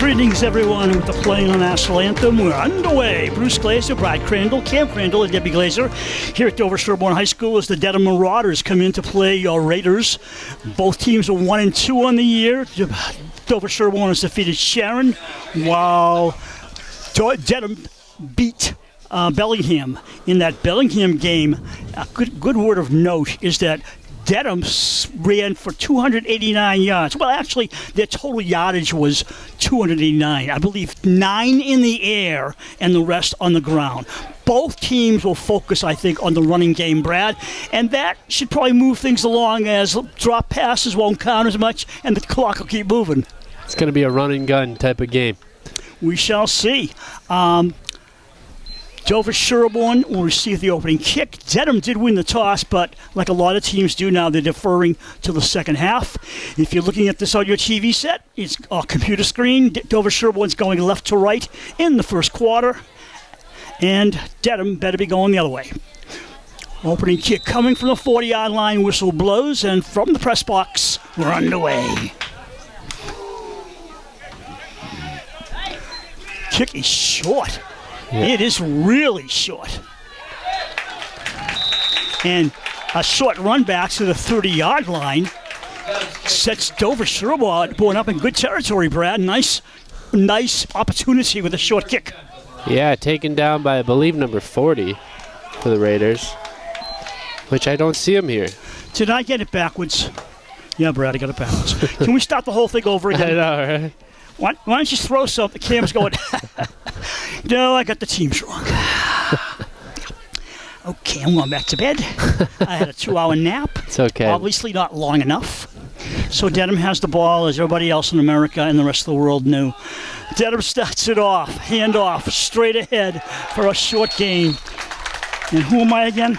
Greetings, everyone, with the playing on National Anthem. We're underway. Bruce Glazer, Brad Crandall, Cam Crandall, and Debbie Glazer here at Dover-Sherborn High School as the Dedham Marauders come in to play your Raiders. Both teams are 1-2 on the year. Dover-Sherborn has defeated Sharon, while Dedham beat Bellingham. In that Bellingham game, a good word of note is that Dedham ran for 289 yards. Well, actually, their total yardage was 289. I believe 9 in the air and the rest on the ground. Both teams will focus, I think, on the running game, Brad, and that should probably move things along as drop passes won't count as much and the clock will keep moving. It's going to be a run and gun type of game. We shall see. Dover-Sherborn will receive the opening kick. Dedham did win the toss, but like a lot of teams do now, they're deferring to the second half. If you're looking at this on your TV set, it's a computer screen. Dover-Sherborn's going left to right in the first quarter, and Dedham better be going the other way. Opening kick coming from the 40-yard line. Whistle blows, and from the press box, we're underway. Kick is short. Yeah. It is really short. And a short run back to the 30-yard line sets Dover-Sherborn up in good territory, Brad. Nice opportunity with a short kick. Yeah, taken down by, I believe, number 40 for the Raiders, which I don't see him here. Did I get it backwards? Yeah, Brad, I got it backwards. Can we start the whole thing over again? I know, right? Why don't you throw something? The camera's going, no, I got the teams wrong. Okay, I'm going back to bed. I had a 2-hour nap. It's okay. Obviously not long enough. So Dedham has the ball, as everybody else in America and the rest of the world knew. Dedham starts it off, handoff, straight ahead for a short gain. And who am I again?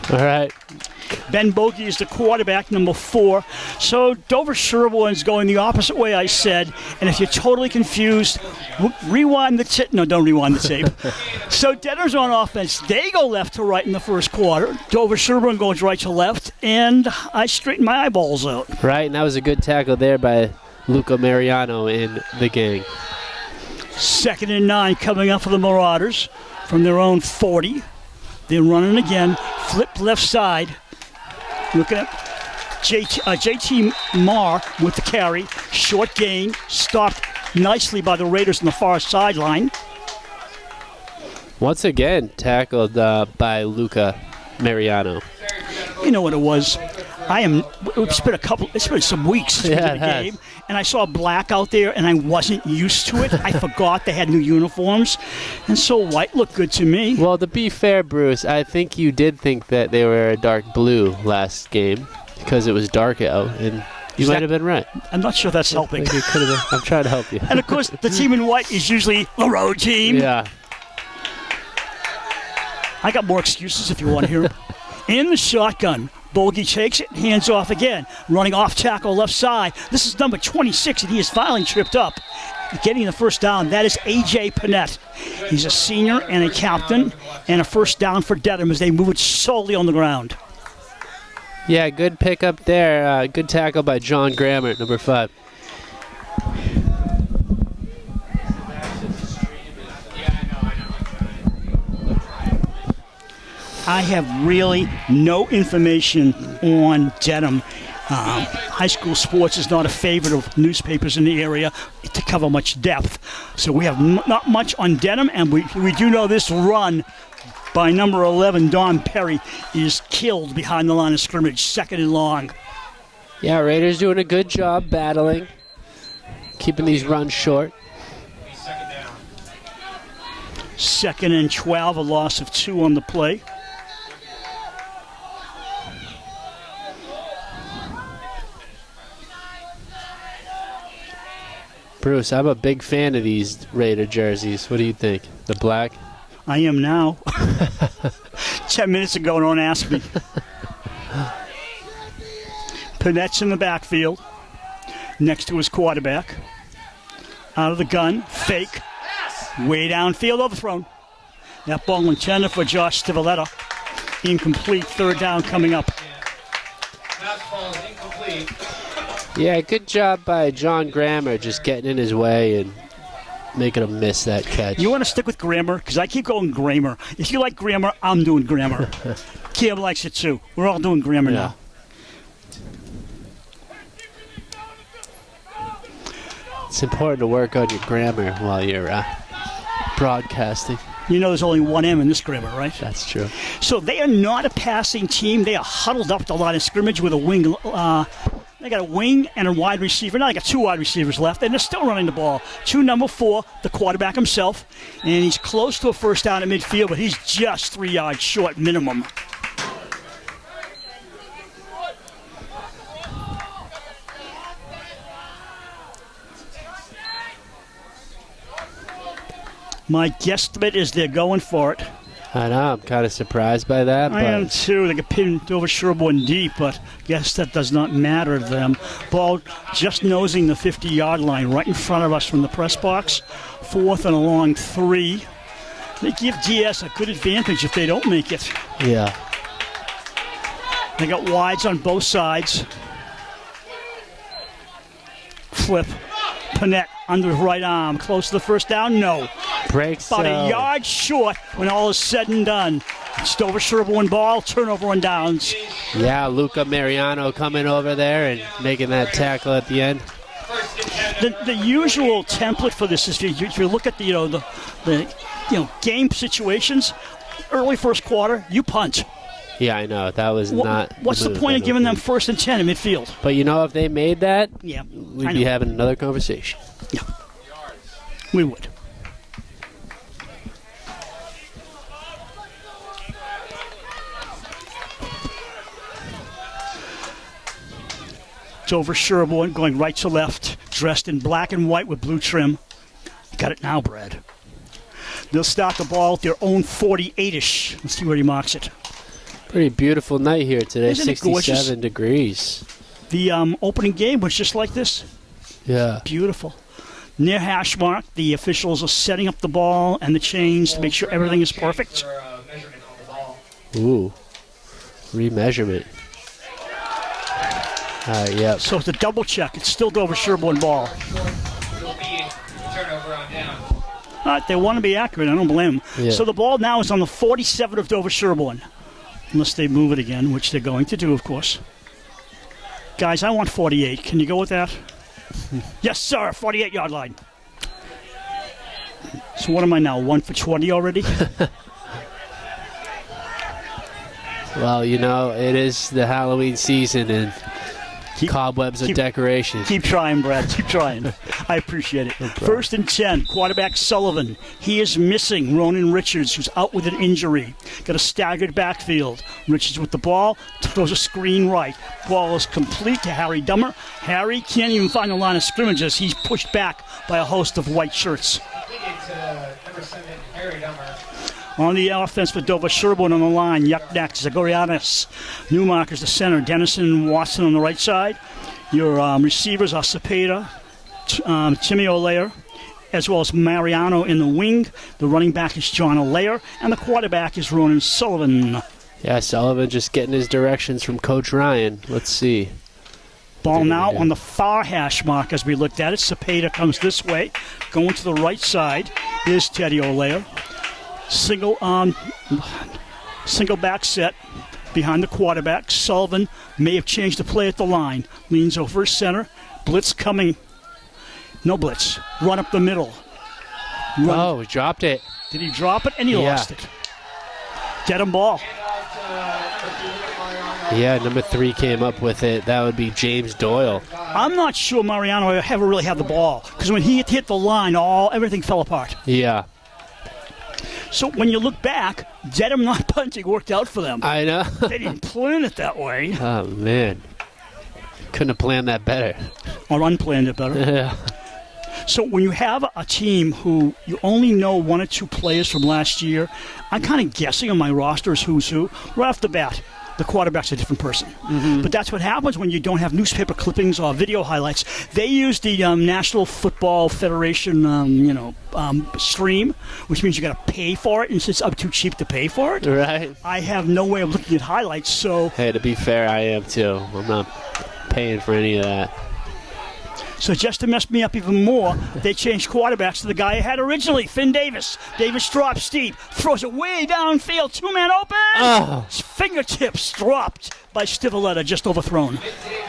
All right. Ben Bogey is the quarterback, number 4. So Dover-Sherborn is going the opposite way I said. And if you're totally confused, rewind the tape. No, don't rewind the tape. So Dedham's on offense. They go left to right in the first quarter. Dover-Sherborn goes right to left. And I straighten my eyeballs out. Right, and that was a good tackle there by Luca Mariano and the gang. 2nd and 9 coming up for the Marauders from their own 40. They're running again. Flip left side. Looking at JT Marr with the carry. Short gain. Stopped nicely by the Raiders on the far sideline. Once again, tackled by Luca Mariano. You know what it was? It's been some weeks since we did a game, and I saw black out there, and I wasn't used to it. I forgot they had new uniforms, and so white looked good to me. Well, to be fair, Bruce, I think you did think that they were a dark blue last game because it was dark out, and you might have been right. I'm not sure that's helping. You could have been. I'm trying to help you. And, of course, the team in white is usually the road team. Yeah. I got more excuses if you want to hear them. In the shotgun. Bogey takes it, hands off again. Running off tackle left side. This is number 26, and he is finally tripped up. Getting the first down, that is A.J. Panett. He's a senior and a captain, and a first down for Dedham as they move it solely on the ground. Yeah, good pickup there. Good tackle by John Grammer, number 5. I have really no information on Dedham. High school sports is not a favorite of newspapers in the area to cover much depth. So we have not much on Dedham, and we do know this run by number 11, Don Perry, is killed behind the line of scrimmage, 2nd and long. Yeah, Raiders doing a good job battling, keeping these runs short. 2nd and 12, a loss of 2 on the play. Bruce, I'm a big fan of these Raider jerseys. What do you think? The black? I am now. 10 minutes ago, don't ask me. Panett's in the backfield, next to his quarterback. Out of the gun, fake. Way downfield, overthrown. That ball intended for Josh Stivaleta. Incomplete, 3rd down coming up. Fastball is incomplete. Yeah, good job by John Grammer just getting in his way and making him miss that catch. You want to stick with grammar? Because I keep going grammar. If you like grammar, I'm doing grammar. Cam likes it too. We're all doing grammar now. It's important to work on your grammar while you're broadcasting. You know there's only one M in this grammar, right? That's true. So they are not a passing team. They are huddled up at the line of scrimmage with a wing. They got a wing and a wide receiver. Now they got 2 wide receivers left, and they're still running the ball. To number 4, the quarterback himself, and he's close to a first down at midfield, but he's just 3 yards short minimum. My guesstimate is they're going for it. I know. I'm kind of surprised by that. I am too. They get pinned over Sherborn deep, but I guess that does not matter to them. Ball just nosing the 50-yard line right in front of us from the press box. 4th and a long 3. They give DS a good advantage if they don't make it. Yeah. They got wides on both sides. Flip. Panette under his right arm. Close to the first down? No. Breaks About a yard short when all is said and done. It's Dover-Sherborn ball, turnover on downs. Yeah, Luca Mariano coming over there and making that tackle at the end. The usual template for this is if you look at the game situations, early first quarter, you punt. Yeah, I know. That was not. What's the point of giving them 1st and 10 in midfield? But if they made that, yeah, we'd be having another conversation. Yeah, we would. Dover-Sherborn going right to left, dressed in black and white with blue trim. Got it now, Brad. They'll start the ball at their own 48-ish. Let's see where he marks it. Pretty beautiful night here today, Isn't it gorgeous? 67 degrees. The opening game was just like this. Yeah. Beautiful. Near hash mark, the officials are setting up the ball and the chains to make sure everything is perfect. Ooh. Remeasurement. Yep. So it's a double check. It's still Dover-Sherborn ball. They want to be accurate. I don't blame them. Yeah. So the ball now is on the 47 of Dover-Sherborn. Unless they move it again, which they're going to do, of course. Guys, I want 48. Can you go with that? Yes, sir. 48-yard line. So what am I now? 1 for 20 already? Well, it is the Halloween season and cobwebs of decoration. Keep trying, Brad. Keep trying. I appreciate it. No 1st and 10. Quarterback Sullivan. He is missing Ronan Richards, who's out with an injury. Got a staggered backfield. Richards with the ball. Throws a screen right. Ball is complete to Harry Dummer. Harry can't even find the line of scrimmage as he's pushed back by a host of white shirts. Number 7, Harry Dummer. On the offense for Dover-Sherborn on the line, Yuknak, Zagorianis, Newmarker's the center, Dennison and Watson on the right side. Your receivers are Cepeda, Timmy Olayer, as well as Mariano in the wing. The running back is John Olayer, and the quarterback is Ronan Sullivan. Yeah, Sullivan just getting his directions from Coach Ryan. Let's see. Ball now on the far hash mark as we looked at it. Cepeda comes this way, going to the right side is Teddy Olayer. Single back set behind the quarterback. Sullivan may have changed the play at the line. Leans over center. Blitz coming. No blitz. Run up the middle. Oh, he dropped it. Did he drop it? And he lost it. Dedham ball. Yeah, number 3 came up with it. That would be James Doyle. I'm not sure Mariano ever really had the ball because when he hit the line, everything fell apart. Yeah. So when you look back, Dedham not punting worked out for them. I know. They didn't plan it that way. Oh, man. Couldn't have planned that better. Or unplanned it better. Yeah. So when you have a team who you only know 1 or 2 players from last year, I'm kind of guessing on my roster is who's who. Right off the bat, the quarterback's a different person. Mm-hmm. But that's what happens when you don't have newspaper clippings or video highlights. They use the National Football Federation, stream, which means you got to pay for it, and it's up too cheap to pay for it. Right. I have no way of looking at highlights, so... Hey, to be fair, I am too. I'm not paying for any of that. So just to mess me up even more, they changed quarterbacks to the guy I had originally, Finn Davis. Davis drops deep, throws it way downfield, two-man open. Oh. His fingertips dropped by Stivaleta, just overthrown.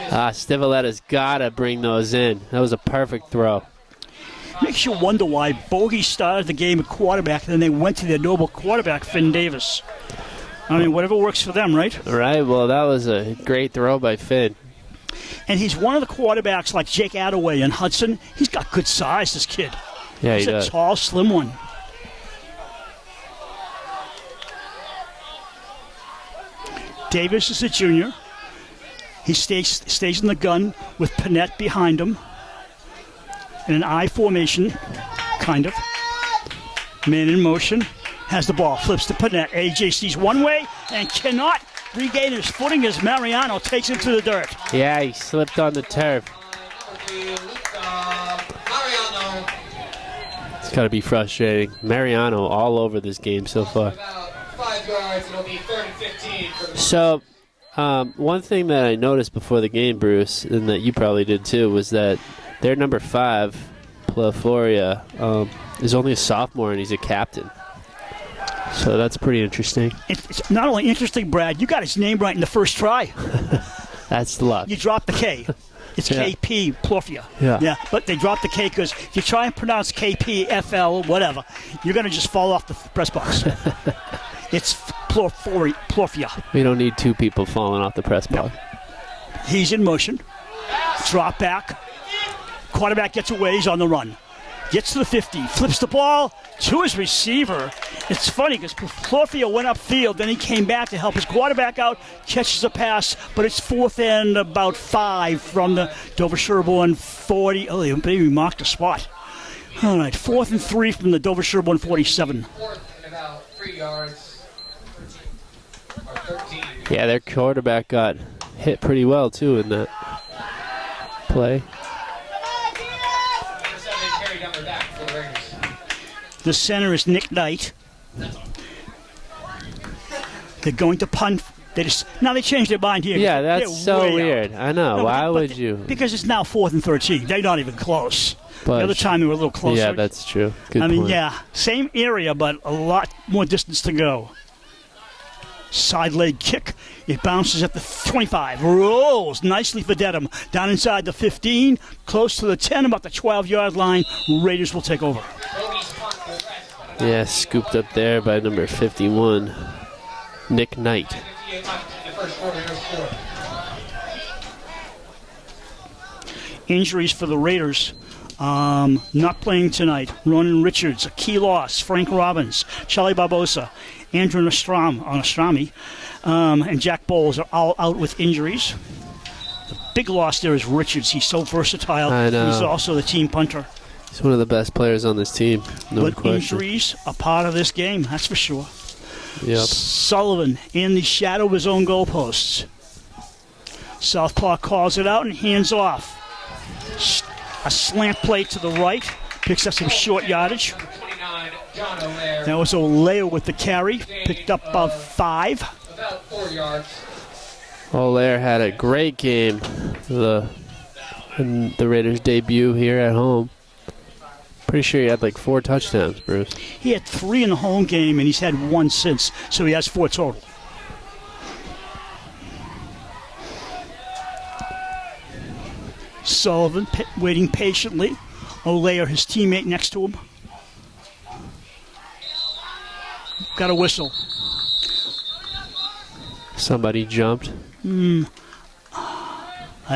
Stivaleta's got to bring those in. That was a perfect throw. Makes you wonder why Bogey started the game at quarterback, and then they went to their noble quarterback, Finn Davis. I mean, whatever works for them, right? Right, well, that was a great throw by Finn. And he's one of the quarterbacks like Jake Attaway and Hudson. He's got good size, this kid. Yeah, He's he a does. tall, slim one. Davis is a junior. He stays in the gun with Panett behind him in an I formation, kind of. Man in motion. Has the ball, flips to Panett. AJ sees one way and cannot regain his footing as Mariano takes him to the dirt. Yeah, he slipped on the turf. It's got to be frustrating. Mariano all over this game so far. About 5 yards, it'll be 3rd and 15 for the So, one thing that I noticed before the game, Bruce, and that you probably did too, was that their number 5, Plafloria, is only a sophomore and he's a captain. So that's pretty interesting. It's not only interesting, Brad, you got his name right in the first try. That's the luck. You dropped the K. It's Yeah. KP, Plorfia. Yeah. But they dropped the K because if you try and pronounce KP, FL, whatever, you're going to just fall off the press box. It's Plorfia. We don't need 2 people falling off the press box. He's in motion. Drop back. Quarterback gets away. He's on the run. Gets to the 50. Flips the ball to his receiver. It's funny because Plorfia went upfield. Then he came back to help his quarterback out. Catches a pass. But it's 4th and about 5 from the Dover-Sherborn 40. Oh, they maybe marked a spot. All right. 4th and 3 from the Dover-Sherborn 47. 4th and about 3 yards. Or 13. Yeah, their quarterback got hit pretty well, too, in that play. Number 7 carried down their back for the Raiders. The center is Nick Knight. They're going to punt. Now they changed their mind here. Yeah, They're that's so way out. weird. I know. No, Why but would you? Because it's now 4th and 13. They're not even close. But the other time they were a little closer. Yeah, that's true. Good I mean, point. yeah, same area, but a lot more distance to go. Side leg kick. It bounces at the 25. Rolls nicely for Dedham. Down inside the 15. Close to the 10, about the 12-yard line. Raiders will take over. Bogey's punt will rest. Yeah, scooped up there by number 51, Nick Knight. 58 left in the first quarter. Raiders score. Injuries for the Raiders. Not playing tonight. Ronan Richards, a key loss. Frank Robbins, Charlie Barbosa, Andrew Nostrami, and Jack Bowles are all out with injuries. The big loss there is Richards. He's so versatile. I know. He's also the team punter. He's one of the best players on this team, no But question. injuries are part of this game, that's for sure. Yep. Sullivan in the shadow of his own goalposts. Southpaw calls it out and hands off. A slant play to the right. Picks up some short yardage. Number 29, John O'Lear. That was O'Lear with the carry. Picked up about 5. About 4 yards. Olaire had a great game in the Raiders' debut here at home. Pretty sure he had like 4 touchdowns, Bruce. He had 3 in the home game, and he's had 1 since, so he has 4 total. Sullivan waiting patiently. O'Lear, his teammate next to him. Got a whistle. Somebody jumped. I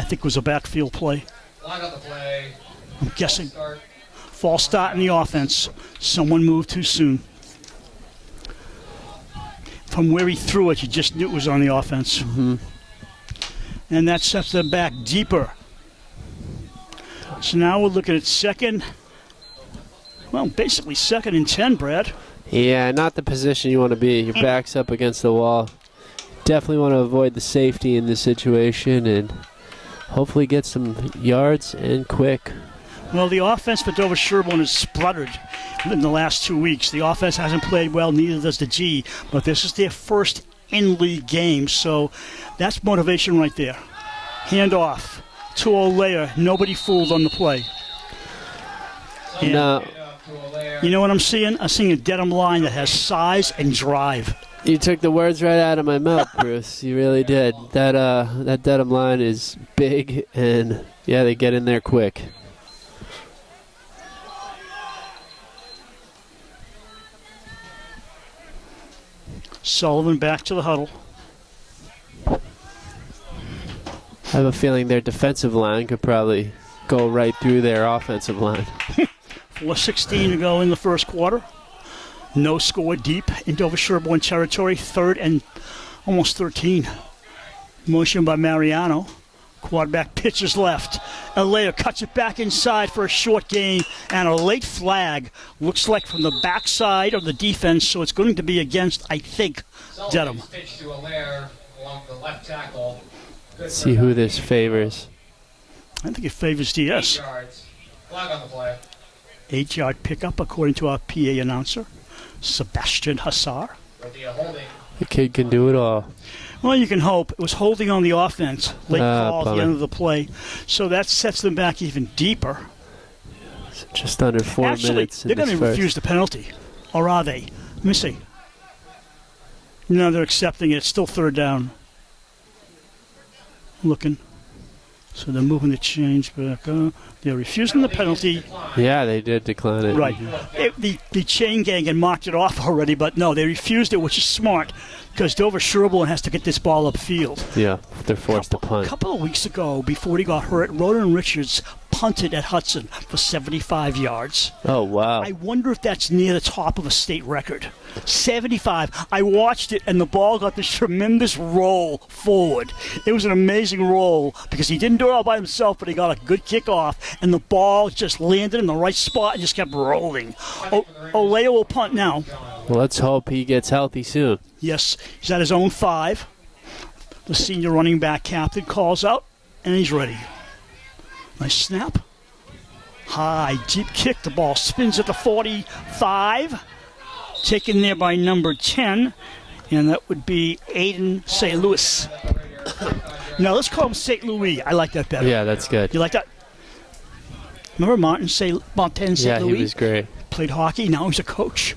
think it was a backfield play. Line up the play. I'm guessing. Start. False start in the offense. Someone moved too soon. From where he threw it, you just knew it was on the offense. And that sets them back deeper. So now we're looking at basically 2nd and 10, Brad. Yeah, not the position you want to be. Your back's up against the wall. Definitely want to avoid the safety in this situation and hopefully get some yards and quick. Well, the offense for Dover-Sherborn has spluttered in the last 2 weeks. The offense hasn't played well, neither does the G, but this is their first in-league game, so that's motivation right there. Hand off to Olea. Nobody fooled on the play. And No, you know what I'm seeing? I'm seeing a Dedham line that has size and drive. you took the words right out of my mouth, Bruce. You really did. That Dedham line is big, and yeah, they get in there quick. Sullivan back to the huddle. I have a feeling their defensive line could probably go right through their offensive line. 4:16 to go in the first quarter. No score deep in Dover-Sherborn territory. 3rd and almost 13. Motion by Mariano. Quarterback pitches left. Alea cuts it back inside for a short gain and a late flag. Looks like from the backside of the defense, so it's going to be against, I think, Dedham. Pitch to Allaire along the left tackle. Let's see who this favors. I think it favors DS. 8 yards. Flag on the play. 8-yard pickup, according to our PA announcer, Sebastian Hassar. With the holding. The kid can do it all. Well, you can hope. It was holding on the offense. Late call at the bummer. end of the play. So that sets them back even deeper. Just under 4 Actually, minutes in they're going this to first. refuse the penalty. Or are they? Let me see. No, they're accepting it. It's still 3rd down. Looking. So they're moving the change back up. They're refusing the penalty. Yeah, they did decline it. Right. The chain gang had marked it off already, but no, they refused it, which is smart because Dover-Sherborn has to get this ball upfield. Yeah, they're forced to A punt. couple of weeks ago, before he got hurt, Ronan Richards punted at Hudson for 75 yards. Oh, wow. I wonder if that's near the top of a state record. 75. I watched it, and the ball got this tremendous roll forward. It was an amazing roll because he didn't do it all by himself, but he got a good kickoff, and the ball just landed in the right spot and just kept rolling. Olea will punt now. Well, let's hope he gets healthy soon. Yes, he's at his own 5. The senior running back captain calls out, and he's ready. Nice snap. High, deep kick. The ball spins at the 45. Taken there by number 10, and that would be Aiden St. Louis. No, let's call him St. Louis. I like that better. Yeah, that's good. You like that? Remember Martin St. Yeah, Louis? he was great. Played hockey. Now he's a coach.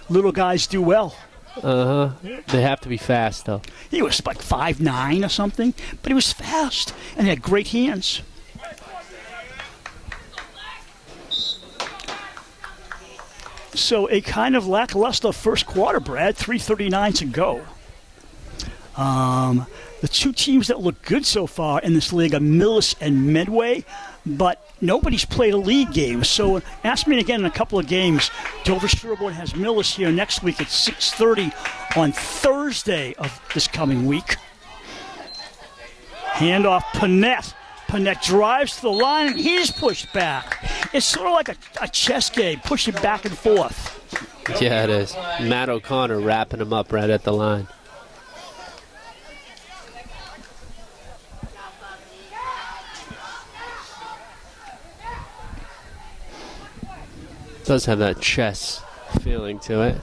Little guys do well. Uh-huh. They have to be fast, though. He was like 5'9" or something, but he was fast and he had great hands. So a kind of lackluster first quarter, Brad. 3:39 to go. The two teams that look good so far in this league are Millis and Medway, but nobody's played a league game. So ask me again in a couple of games. Dover-Sherborn has Millis here next week at 6:30 on Thursday of this coming week. Handoff Panett. Panett drives to the line, and he's pushed back. It's sort of like a chess game, pushing back and forth. Yeah, it is. Matt O'Connor wrapping him up right at the line. Does have that chess feeling to it.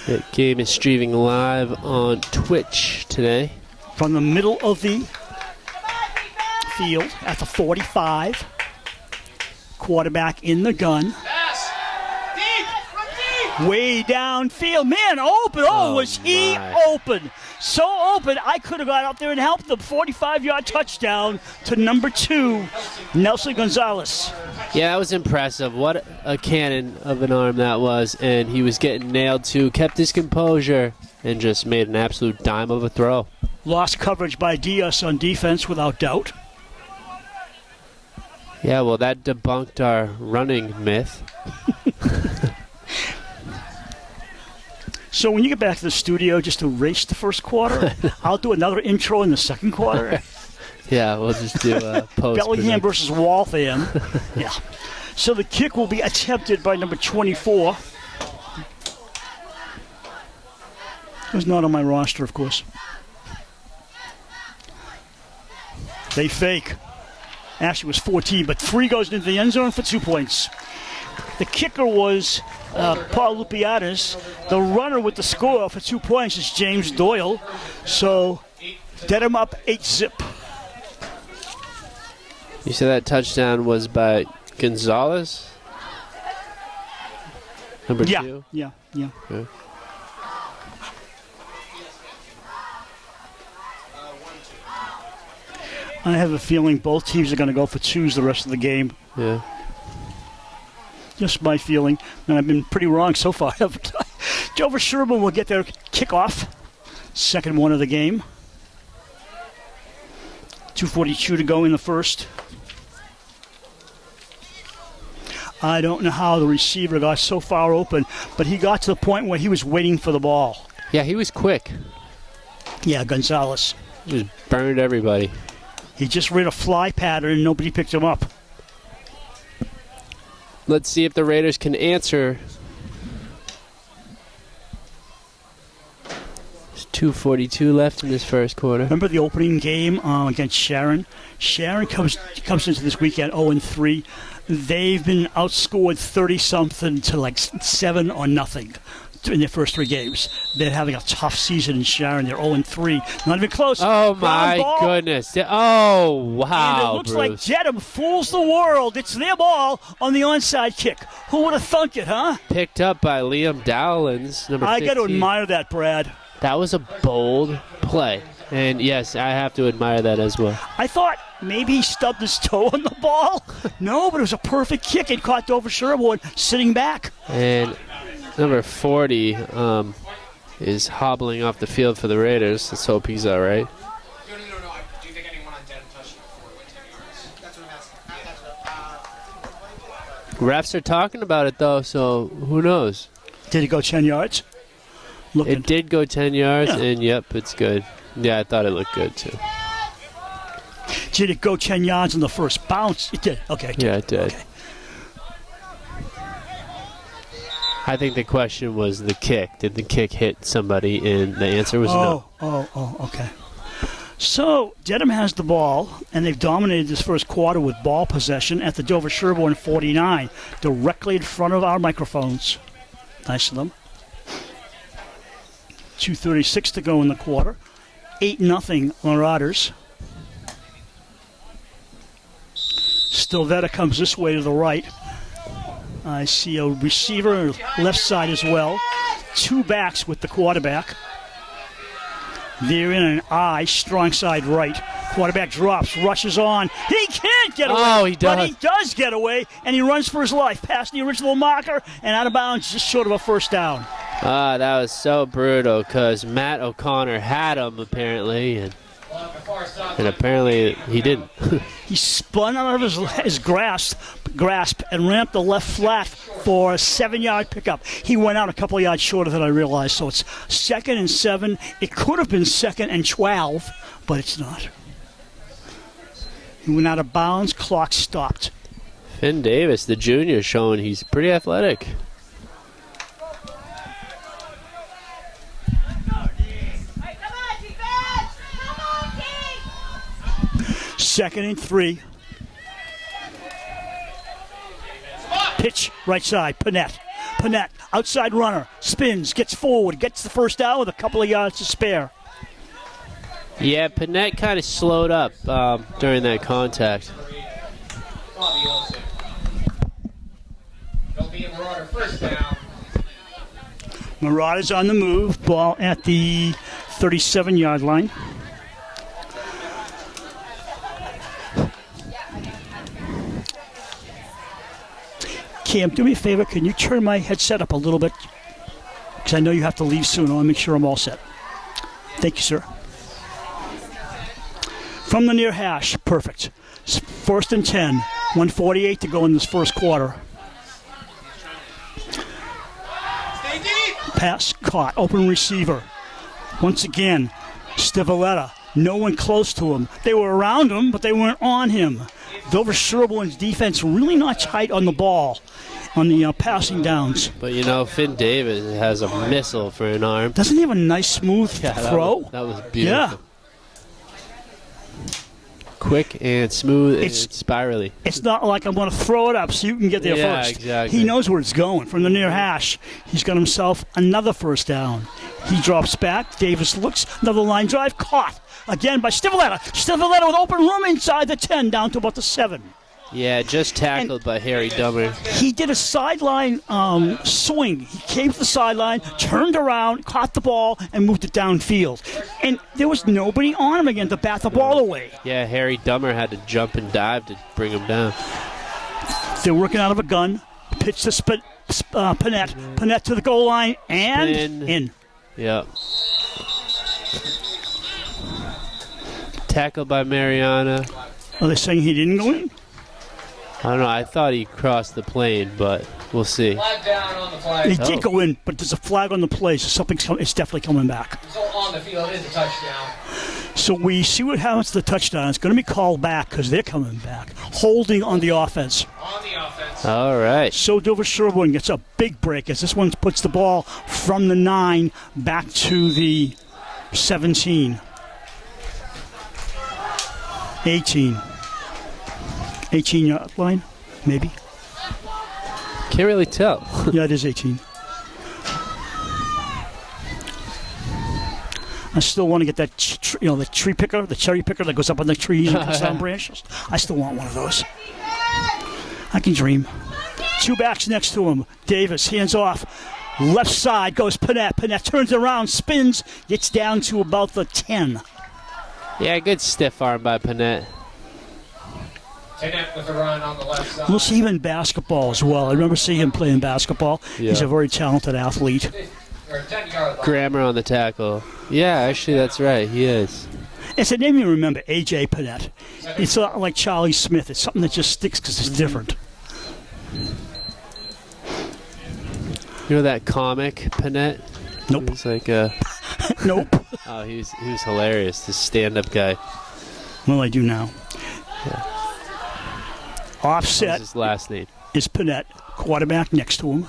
That game is streaming live on Twitch today. From the middle of the field at the 45. Quarterback in the gun. Pass. Deep. Run deep. Way downfield. Man, open. Oh, was he my. open. So open, I could have got out there and helped them. 45-yard touchdown to number 2, Nelson Gonzalez. Yeah, that was impressive. What a cannon of an arm that was. And he was getting nailed too. Kept his composure and just made an absolute dime of a throw. Lost coverage by Diaz on defense without doubt. Yeah, well, that debunked our running myth. So when you get back to the studio, just erase the first quarter. I'll do another intro in the second quarter. Yeah, we'll just do a post. Bellingham versus Waltham. Yeah. So the kick will be attempted by number 24. Who's not on my roster, of course. They fake. Actually, it was 14, but 3 goes into the end zone for 2 points. The kicker was Paul Lupiatis. The runner with the score for 2 points is James Doyle. So Dedham up 8-zip. You said that touchdown was by Gonzalez? Number 2? Yeah. Okay. I have a feeling both teams are going to go for 2s the rest of the game. Yeah. Just my feeling. And I've been pretty wrong so far. Dover-Sherborn will get their kickoff. Second one of the game. 2:42 to go in the first. I don't know how the receiver got so far open, but he got to the point where he was waiting for the ball. Yeah, he was quick. Yeah, Gonzalez. Just burned everybody. He just ran a fly pattern and nobody picked him up. Let's see if the Raiders can answer. There's 2:42 left in this first quarter. Remember the opening game against Sharon? Sharon comes into this weekend 0-3. They've been outscored 30-something to like 7 or nothing in their first 3 games. They're having a tough season in Sharon. They're 0-3. Not even close. Oh, Ground my ball. goodness. Oh, wow, And it looks like Bruce. Dedham fools the world. It's their ball on the onside kick. Who would have thunk it, huh? Picked up by Liam Dowlins, number 15. I got to admire that, Brad. That was a bold play. And, yes, I have to admire that as well. I thought maybe he stubbed his toe on the ball. No, but it was a perfect kick. It caught Dover-Sherborn sitting back. And number 40 is hobbling off the field for the Raiders. Let's hope he's all right. No. Do you think anyone on Dedham touched it before it went 10 yards? That's what I'm asking. Refs are talking about it, though, so who knows? Did he go 10 yards? Looking. It did go 10 yards, Yeah. and, yep, it's good. Yeah, I thought it looked good, too. Did it go 10 yards in the first bounce? It did. Okay. Yeah, it did. Okay. I think the question was the kick. Did the kick hit somebody? And the answer was no. Okay. So Dedham has the ball, and they've dominated this first quarter with ball possession at the Dover-Sherborn 49, directly in front of our microphones. Nice of them. 2:36 to go in the quarter. 8-0 Marauders. Stilvetta comes this way to the right. I see a receiver left side as well. 2 backs with the quarterback. They're in an I, strong side right. Quarterback drops, rushes on. He can't get away. Oh, he does. But he does get away, and he runs for his life. Past the original marker, and out of bounds, just short of a first down. That was so brutal because Matt O'Connor had him, apparently, and apparently he didn't. He spun out of his grasp and ramped the left flat for a 7-yard pickup. He went out a couple of yards shorter than I realized, so it's 2nd and 7. It could have been 2nd and 12, but it's not. He went out of bounds. Clock stopped. Finn Davis, the junior, showing he's pretty athletic. Second and 3. Pitch right side. Panett, outside runner, spins, gets forward, gets the first down with a couple of yards to spare. Yeah, Panett kind of slowed up during that contact. They'll be a Marauder first down. Marauders on the move. Ball at the 37-yard line. Cam, do me a favor. Can you turn my headset up a little bit? Because I know you have to leave soon. I want to make sure I'm all set. Thank you, sir. From the near hash. Perfect. 1st and 10. 1:48 to go in this first quarter. Stay deep. Pass caught. Open receiver. Once again, Stivaleta. No one close to him. They were around him, but they weren't on him. Dover-Sherborn's defense really not tight on the ball, on the passing downs. But, you know, Finn Davis has a missile for an arm. Doesn't he have a nice, smooth throw? That was beautiful. Yeah. quick and smooth and spirally. It's not like I'm going to throw it up so you can get there first. Exactly. He knows where it's going from the near hash. He's got himself another first down. He drops back. Davis looks. Another line drive. Caught again by Stivaleta. Stivaleta with open room inside the 10 down to about the 7. Yeah, just tackled by Harry Dummer. He did a sideline swing. He came to the sideline, turned around, caught the ball, and moved it downfield. And there was nobody on him again to bat the ball away. Yeah, Harry Dummer had to jump and dive to bring him down. They're working out of a gun. Pitch to Panett. Panett to the goal line and in. Yep. Tackled by Mariana. Are they saying he didn't go in? I don't know. I thought he crossed the plane, but we'll see. Flag down on the flag. He did go in, but there's a flag on the play, so it's definitely coming back. So on the field is a touchdown. So we see what happens to the touchdown. It's going to be called back because they're coming back. Holding on the offense. On the offense. All right. So Dover-Sherborn gets a big break as this one puts the ball from the 9 back to the 17. 18. 18-yard line, maybe. Can't really tell. Yeah, it is 18. I still want to get that, the tree picker, the cherry picker that goes up on the trees and cuts down branches. I still want one of those. I can dream. 2 backs next to him. Davis, hands off. Left side goes Panett. Panett turns around, spins, gets down to about the 10. Yeah, good stiff arm by Panett. With a run on the left side. We'll see him in basketball as well. I remember seeing him playing basketball. Yeah. He's a very talented athlete. Or 10-yard line. Grammar on the tackle. Yeah, actually, that's right. He is. It's a name you remember, A.J. Panett. It's not like Charlie Smith. It's something that just sticks because it's different. You know that comic, Panett? Nope. He's like Nope. oh, he was hilarious. This stand-up guy. Well, I do now. Yeah. Offset What's his last name? is Panett, quarterback next to him.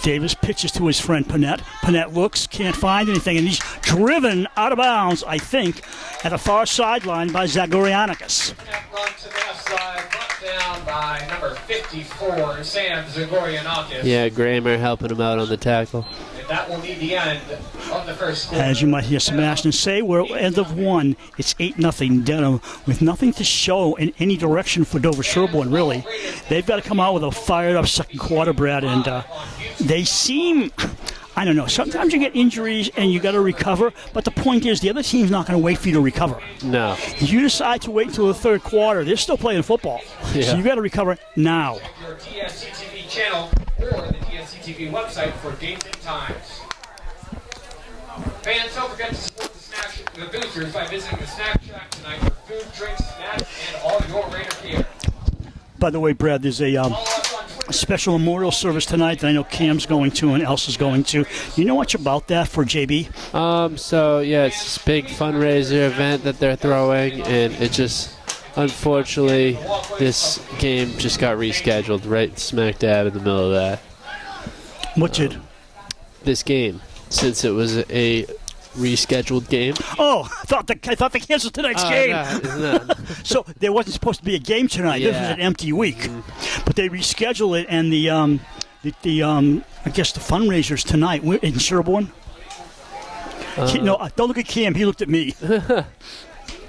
Davis pitches to his friend Panett. Panett looks, can't find anything, and he's driven out of bounds, I think, at the far sideline by Zagorianakis. Run to the left side, brought down by number 54, Sam Zagorianakis. Yeah, Grammar helping him out on the tackle. And that will be the end of the first quarter. As you might hear Sebastian say, we're at end of 1. It's 8-0 Dedham with nothing to show in any direction for Dover-Sherborn, really. They've got to come out with a fired-up second quarter, Brad, and they seem, I don't know, sometimes you get injuries and you got to recover, but the point is the other team's not going to wait for you to recover. No. If you decide to wait until the third quarter, they're still playing football. Yeah. So you got to recover now. Your TSCTV channel or the TSCTV website for dates and times. Fans, don't forget to support the boosters by visiting the snack shack tonight for food, drinks, snacks, and all your Raider gear. By the way, Brad, there's a Follow us on Twitter. special memorial service tonight that I know Cam's going to and Elsa's going to. You know much about that for JB? So yeah, it's this big fundraiser event that they're throwing, and it just, unfortunately, this game just got rescheduled right smack dab in the middle of that. What did? This game, since it was a rescheduled game. Oh, I thought they canceled tonight's game. No. So there wasn't supposed to be a game tonight. This was Yeah. an empty week. But they rescheduled it, and the I guess the fundraisers tonight. We're in Sherborn. No, don't look at Cam. He looked at me.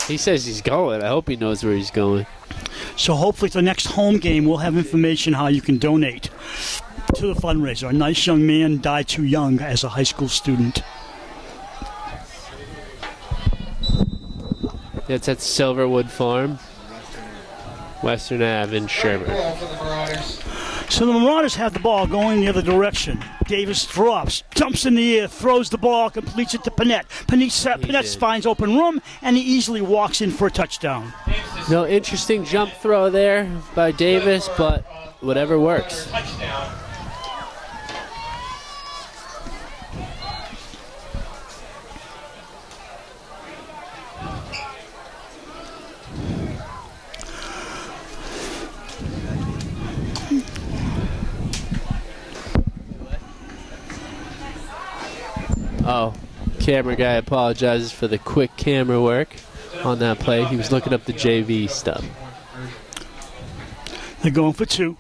He says he's going. I hope he knows where he's going. So hopefully, for the next home game, we'll have information how you can donate to the fundraiser. A nice young man died too young as a high school student. It's at Silverwood Farm, Western Ave in Sherborn. Goal for the Marauders. So the Marauders have the ball going the other direction. Davis drops, jumps in the air, throws the ball, completes it to Panett. Panett finds open room, and he easily walks in for a touchdown. No interesting jump throw there by Davis, but whatever works. Touchdown. Oh, camera guy apologizes for the quick camera work. on that play. He was looking up the JV stuff. They're going for 2.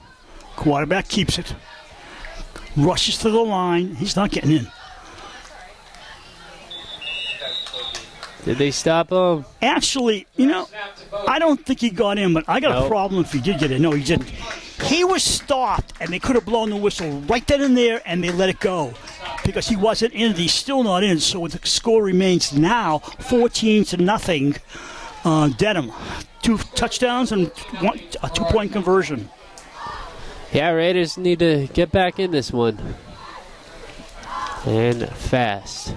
Quarterback keeps it. Rushes to the line. He's not getting in. Did they stop him? Actually, I don't think he got in, but I got a problem if he did get in. No, he didn't. He was stopped, and they could have blown the whistle right then and there, and they let it go because he wasn't in. He's still not in, so the score remains now 14-0. Dedham, 2 touchdowns and a 2-point conversion. Yeah, Raiders need to get back in this one. And fast.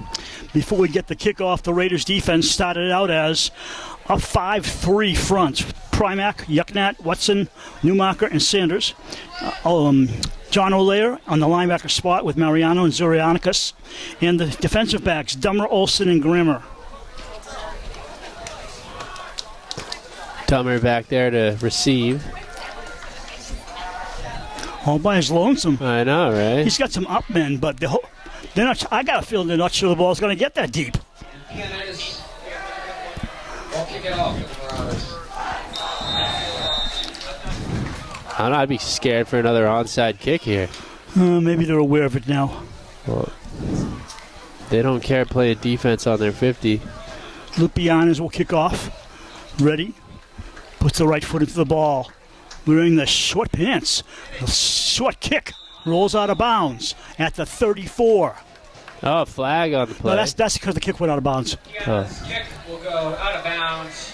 Before we get the kickoff, the Raiders defense started out as a 5-3 front. Primack, Yucknat, Watson, Newmarker, and Sanders. John O'Lear on the linebacker spot with Mariano and Zurianicus. And the defensive backs, Dummer, Olsen, and Grammer. Dummer back there to receive. All by his lonesome. I know, right? He's got some up men, but they're not. I got a feeling they're not sure the ball's going to get that deep. Won't kick it off for the Marauders. I don't know, I'd be scared for another onside kick here. Maybe they're aware of it now. Well, they don't care playing defense on their 50. Lupianes will kick off. Ready. Puts the right foot into the ball. Wearing the short pants. A short kick. Rolls out of bounds at the 34. Oh, flag on the play. No, that's because the kick went out of bounds. This kick will go out of bounds.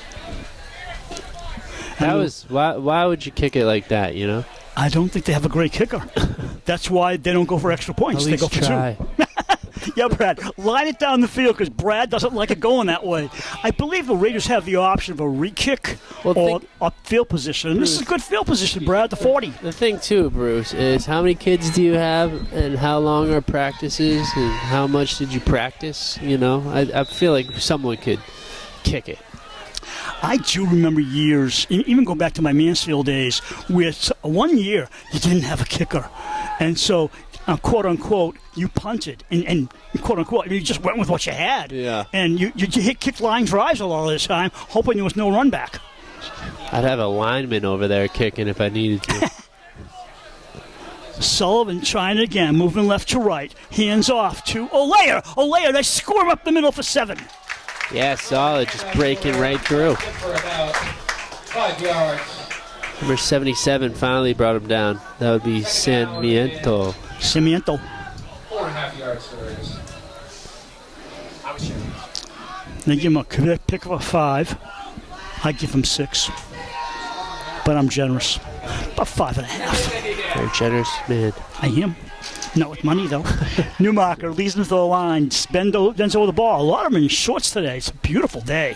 That was why would you kick it like that, I don't think they have a great kicker. That's why they don't go for extra points. At They go least for try. 2. Yeah, Brad, line it down the field because Brad doesn't like it going that way. I believe the Raiders have the option of a re-kick or a field position. And this is a good field position, Brad, the 40. The thing, too, Bruce, is how many kids do you have and how long are practices and how much did you practice? I feel like someone could kick it. I do remember years, even going back to my Mansfield days, where 1 year you didn't have a kicker. And so, quote unquote, you punted and quote unquote, you just went with what you had. Yeah. And you hit kick line drives a lot of the time, hoping there was no run back. I'd have a lineman over there kicking if I needed to. Sullivan trying it again, moving left to right. Hands off to Olayer. They score him up the middle for 7. Yeah, solid, just breaking right through. For about 5 yards. Number 77 finally brought him down. That would be Simiento. 4.5 yards for the Raiders. They give him a pick of a 5. I give him 6. But I'm generous. About 5.5. Very generous, man. I am. Not with money, though. Newmarker leads into the line. Bends over the ball. A lot of them in shorts today. It's a beautiful day.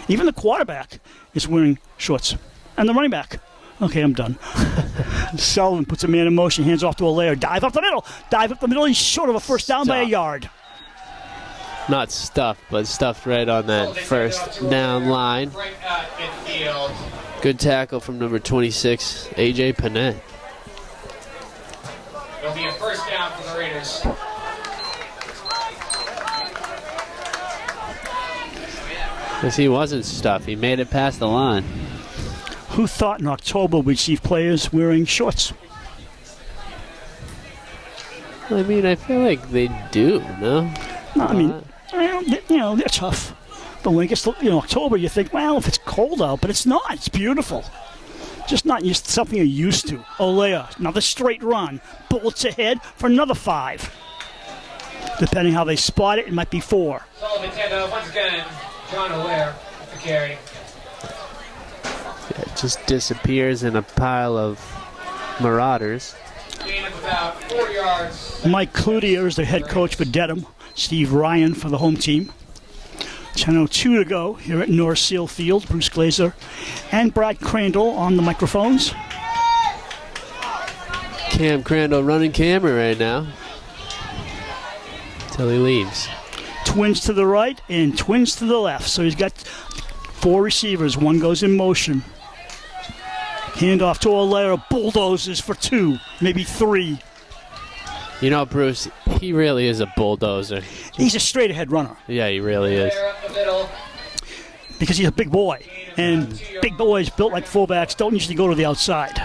Even the quarterback is wearing shorts. And the running back. Okay, I'm done. Sullivan puts a man in motion. Hands off to Olayer. Dive up the middle. He's short of a first down by a yard. Not stuffed, but stuffed right on that first down line. Right at midfield. Good tackle from number 26, A.J. Panett. It'll be a first down for the Raiders. Because he wasn't stuffed. He made it past the line. Who thought in October we'd see players wearing shorts? I mean, I feel like they do, no? No, I mean, they're tough. But when it gets to October, you think, well, if it's cold out, but it's not. It's beautiful. Just not something you're used to. Olayer, another straight run. Bullets ahead for another 5. Depending how they spot it, it might be 4. Sullivan handoff once again. John O'Lear with the carry. It just disappears in a pile of Marauders. Gain of about 4 yards. Mike Cloutier is the head coach for Dedham. Steve Ryan for the home team. 10:02 to go here at North Seal Field. Bruce Glazer and Brad Crandall on the microphones. Cam Crandall running camera right now. Till he leaves. Twins to the right and twins to the left. So he's got 4 receivers. One goes in motion. Handoff to Olayer. Bulldozes for 2, maybe 3. Bruce, he really is a bulldozer. He's a straight-ahead runner. Yeah, he really is. Up the middle. because he's a big boy. And big boys built like fullbacks don't usually go to the outside.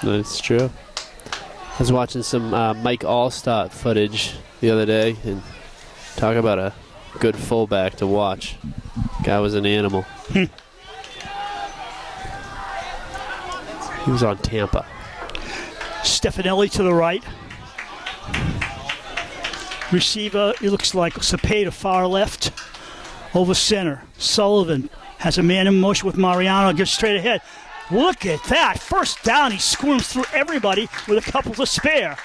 That's true. I was watching some Mike Allstott footage the other day, and talk about a good fullback to watch. Guy was an animal. He was on Tampa. Stefanelli to the right. Receiver, it looks like Cepeda far left. Over center. Sullivan has a man in motion with Mariano. Gives straight ahead. Look at that. First down. He squirms through everybody with a couple to spare.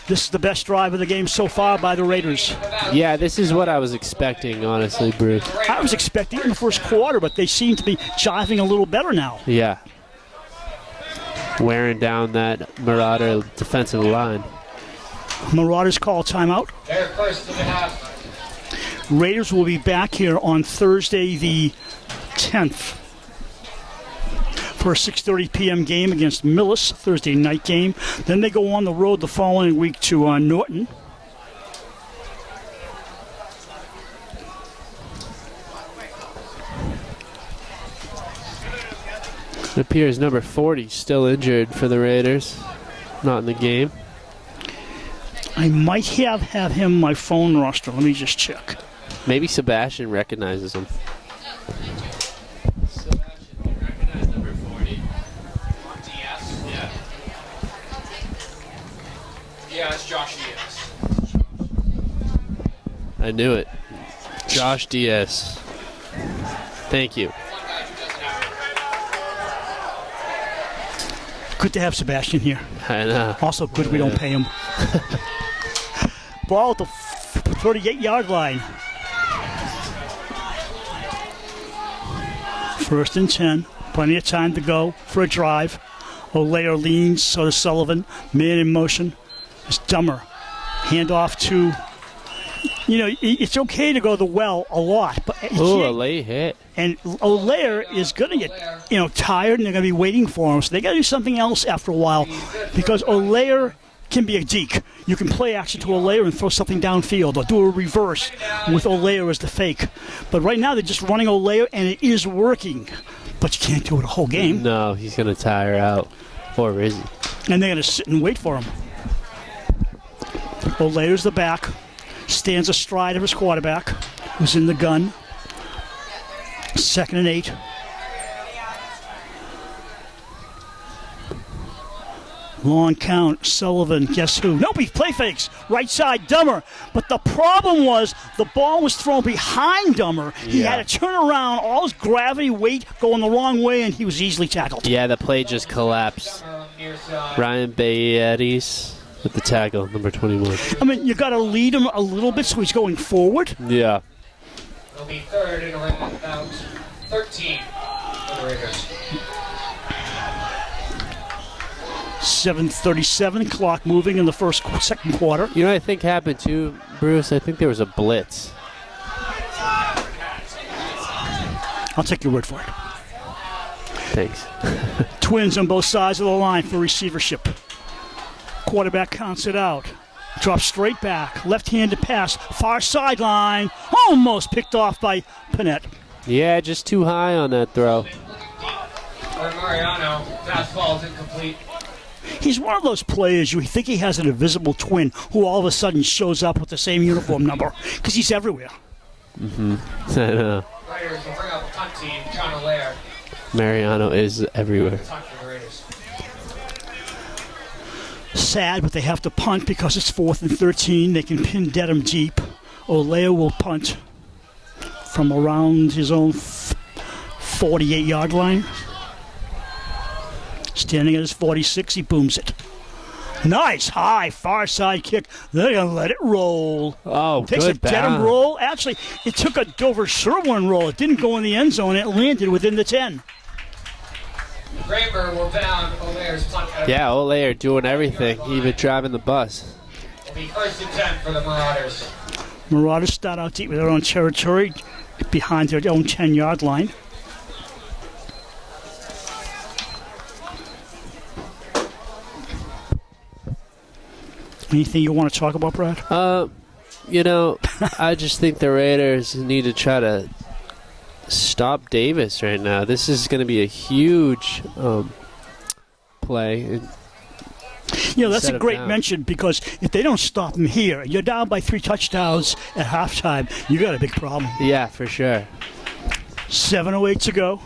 This is the best drive of the game so far by the Raiders. Yeah, this is what I was expecting, honestly, Bruce. I was expecting it in the first quarter, but they seem to be jiving a little better now. Yeah. Wearing down that Marauder defensive line. Marauders call timeout. They're first to the half. Raiders will be back here on Thursday the 10th for a 6:30 p.m. game against Millis, Thursday night game. Then they go on the road the following week to Norton. It appears number 40 still injured for the Raiders. Not in the game. I might have him on my phone roster. Let me just check. Maybe Sebastian recognizes him. Yeah, it's Josh Diaz. I knew it. Josh Diaz. Thank you. Good to have Sebastian here. I know. Also good we don't pay him. Ball at the 38-yard line. First and 10. Plenty of time to go for a drive. Olayer leans, so does Sullivan. Man in motion. It's Dummer. Hand off to... it's okay to go the well a lot, but a late hit. And Olayer is going to get, tired, and they're going to be waiting for him. So they got to do something else after a while, because Olayer can be a deke. You can play action to Olayer and throw something downfield, or do a reverse with Olayer as the fake. But right now they're just running Olayer, and it is working. But you can't do it a whole game. No, he's going to tire out, or is he? And they're going to sit and wait for him. Olayer's the back. Stands astride of his quarterback, who's in the gun. 2nd and 8. Long count. Sullivan, guess who? Nope, he play fakes. Right side, Dummer. But the problem was the ball was thrown behind Dummer. He had to turn around, all his gravity, weight going the wrong way, and he was easily tackled. Yeah, the play just collapsed. Ryan Bayetis with the tackle, number 21. I mean, you got to lead him a little bit so he's going forward. Yeah. It'll be third and around about 13 for the Raiders. 7:37, clock moving in the second quarter. You know what I think happened too, Bruce? I think there was a blitz. I'll take your word for it. Thanks. Twins on both sides of the line for receivership. Quarterback counts it out. Drops straight back. Left-handed pass. Far sideline. Almost picked off by Panett. Yeah, just too high on that throw. For Mariano, fastball is incomplete. He's one of those players you think he has an invisible twin who all of a sudden shows up with the same uniform number because he's everywhere. Mm-hmm. I know. Raiders will bring up the punt team, John Olayer. Mariano is everywhere. Punt for the Raiders. Sad, but they have to punt because it's 4th and 13. They can pin Dedham deep. Olayer will punt from around his own 48-yard line. Standing at his 46, he booms it. Nice, high, far side kick. They're going to let it roll. Oh, Takes good a Dedham bounce. roll. Actually, it took a Dover-Sherborn roll. It didn't go in the end zone. It landed within the 10. Kramer will down Olayer's punt. Yeah, Olayer doing everything, even driving the bus. It'll be 1st and 10 for the Marauders. Marauders start out deep with their own territory behind their own 10-yard line. Anything you want to talk about, Brad? I just think the Raiders need to try to stop Davis right now. This is going to be a huge play. That's Set a him great down. mention, because if they don't stop him here, you're down by 3 touchdowns at halftime. You got a big problem. Yeah, for sure. 7:08 to go.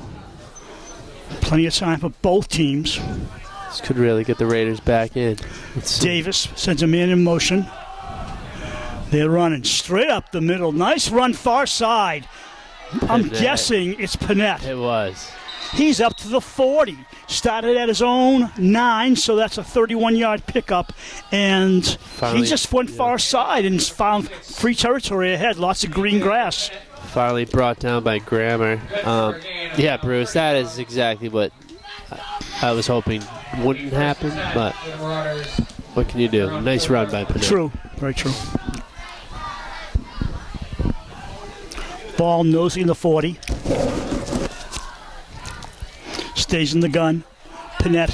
Plenty of time for both teams. This could really get the Raiders back in. Let's see. Davis sends a man in motion. They're running straight up the middle. Nice run far side. I'm Panett. guessing it's Panett. It was. He's up to the 40. Started at his own 9, so that's a 31-yard pickup. And Finally, he just went far side and found free territory ahead. Lots of green grass. Finally brought down by Grammer. Yeah, Bruce, that is exactly what I was hoping wouldn't happen, but what can you do? Nice run by Panett. True. Very true. Ball nosing the 40. Stays in the gun. Panett,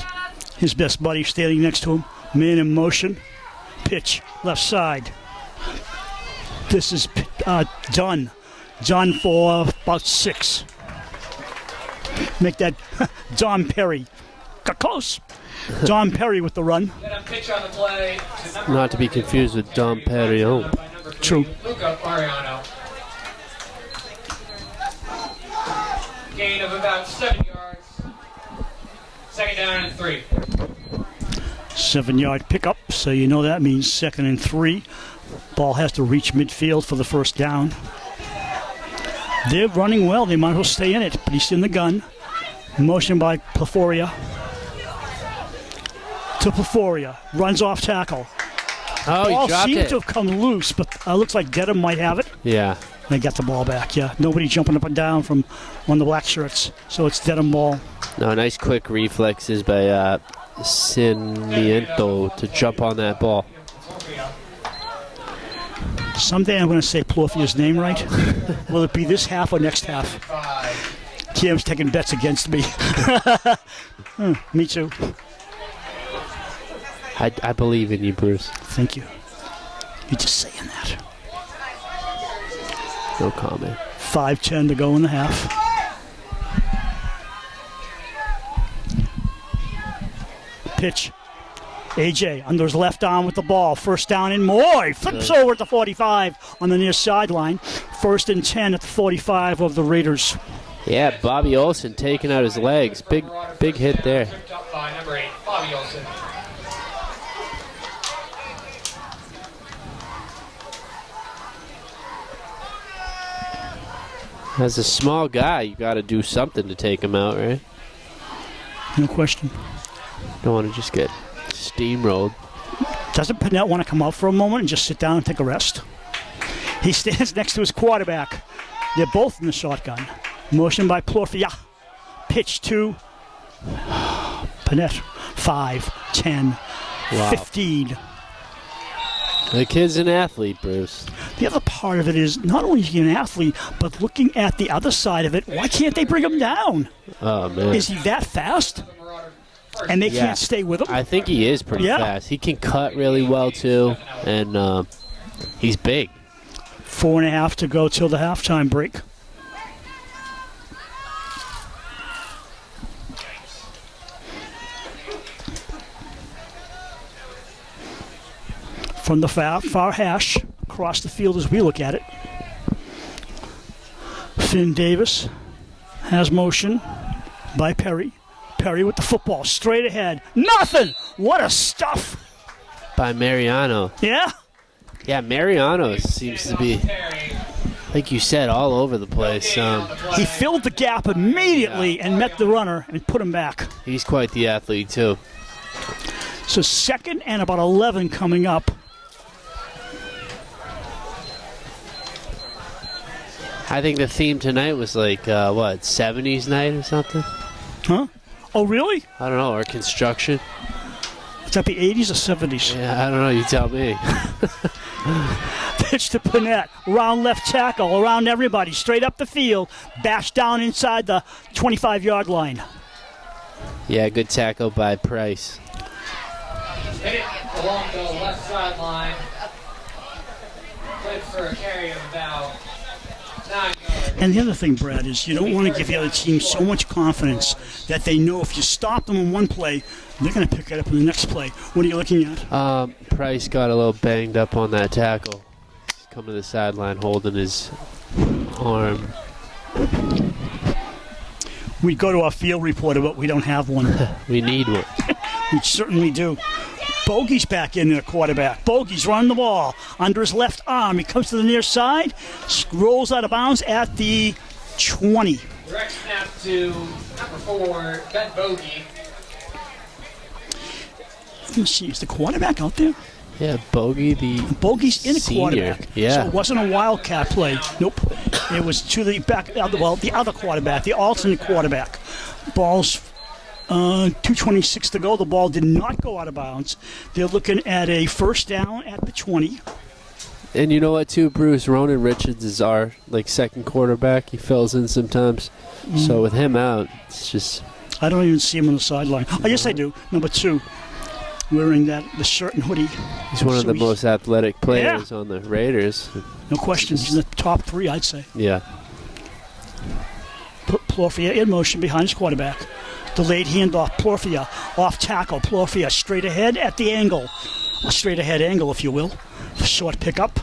his best buddy, standing next to him. Man in motion. Pitch, left side. This is done. Done for about 6. Make that Don Perry. Got close. Don Perry with the run. Pitch on the play to Not to be confused with Dom Perignon. True. Luca Mariano. Gain of about 7 yards. Second down and 3. 7-yard pickup, so you know that means 2nd and 3. Ball has to reach midfield for the first down. They're running well. They might as well stay in it, but he's in the gun. Motion by Pleforia. To Pleforia. Runs off tackle. Oh, Ball he dropped seemed it. to have come loose, but looks like Dedham might have it. Yeah. They got the ball back, yeah. Nobody jumping up and down from one of the black shirts, so it's Dedham ball. No, nice quick reflexes by Cimiento to jump on that ball. Someday I'm going to say Plorfia's name right. Will it be this half or next half? Cam's taking bets against me. Me too. I believe in you, Bruce. Thank you. You're just saying that. No comment. 5:10 to go in the half. Pitch. AJ under his left arm with the ball. First down and more. Flips over at the 45 on the near sideline. 1st and 10 at the 45 of the Raiders. Yeah, Bobby Olsen taking out his legs. Big hit there. Picked up by number 8, Bobby Olsen. As a small guy, you got to do something to take him out, right? No question. Don't want to just get steamrolled. Doesn't Panett want to come out for a moment and just sit down and take a rest? He stands next to his quarterback. They're both in the shotgun. Motion by Plorfia. Pitch to Panett. 5, 10, Wow. 15. The kid's an athlete, Bruce. The other part of it is not only is he an athlete, but looking at the other side of it, why can't they bring him down? Oh, man. Is he that fast? And they Yeah. can't stay with him? I think he is pretty Yeah. fast. He can cut really well, too, and he's big. 4.5 to go till the halftime break. From the far hash, across the field as we look at it. Finn Davis has motion by Perry. Perry with the football, straight ahead. Nothing! What a stuff! By Mariano. Yeah? Yeah, Mariano seems to be, like you said, all over the place. He filled the gap immediately and met the runner and put him back. He's quite the athlete, too. So 2nd and about 11 coming up. I think the theme tonight was like, 70s night or something? Huh? Oh, really? I don't know, or construction. Is that the 80s or 70s? Yeah, I don't know, you tell me. Pitch to Panett. Round left tackle, around everybody, straight up the field. Bash down inside the 25-yard line. Yeah, good tackle by Price. Hit it along the left sideline. Played for a carry of about 9 yards. And the other thing, Brad, is you don't want to give the other team so much confidence that they know if you stop them in one play, they're going to pick it up in the next play. What are you looking at? Price got a little banged up on that tackle. He's coming to the sideline holding his arm. We go to our field reporter, but we don't have one. We need one. We certainly do. Bogey's back in there, quarterback. Bogey's running the ball under his left arm. He comes to the near side, rolls out of bounds at the 20. Direct snap to number 4, Ben Bogey. Let me see, is the quarterback out there? Yeah, Bogey's in a senior. quarterback. Yeah. So it wasn't a wildcat play. Nope. It was to the the other quarterback, the alternate quarterback. Ball's 2:26 to go. The ball did not go out of bounds. They're looking at a first down at the 20. And you know what, too, Bruce? Ronan Richards is our second quarterback. He fills in sometimes. So with him out, it's just... I don't even see him on the sideline. Oh, yes, I do. Number 2, wearing the shirt and hoodie. He's one of the most athletic players Yeah. on the Raiders. No question. He's in the top 3, I'd say. Yeah. Plorfia in motion behind his quarterback. Delayed handoff. Plorfia off tackle. Plorfia straight ahead at the angle. A straight ahead angle, if you will. Short pickup.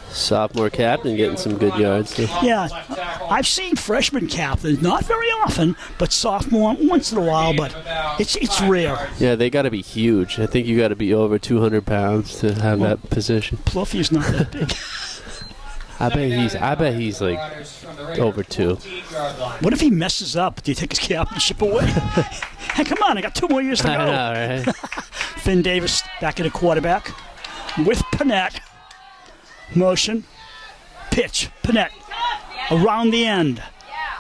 Sophomore captain getting some good yards. Too. Yeah, I've seen freshman captains, not very often, but sophomore once in a while, but it's rare. Yeah, they got to be huge. I think you got to be over 200 pounds to have that position. Plorfia's not that big. I bet he's like over 2. What if he messes up? Do you take his captainship away? Hey, come on, I got 2 more years to go. I know, right? Finn Davis back at a quarterback with Panett. Motion. Pitch. Panett. Around the end.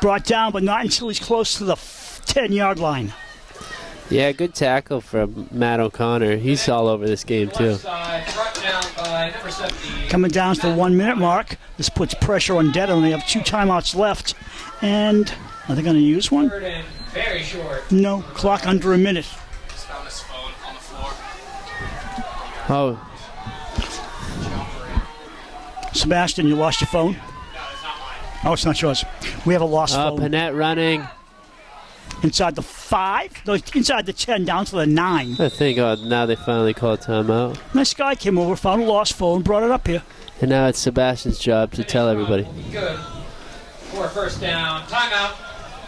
Brought down, but not until he's close to the 10-yard line. Yeah, good tackle from Matt O'Connor. He's all over this game, too. Coming down to the 1-minute mark. This puts pressure on Dedham. They have 2 timeouts left. And are they going to use one? Very short. No. Clock under a minute. Found his phone on the floor. Oh, Sebastian, you lost your phone? No, it's not mine. Oh, it's not yours. We have a lost phone. Panett running. Inside the 5? No, inside the 10, down to the 9. I think now they finally called timeout. Nice guy came over, found a lost phone, brought it up here. And now it's Sebastian's job to tell everybody. Good. For a first down. Timeout.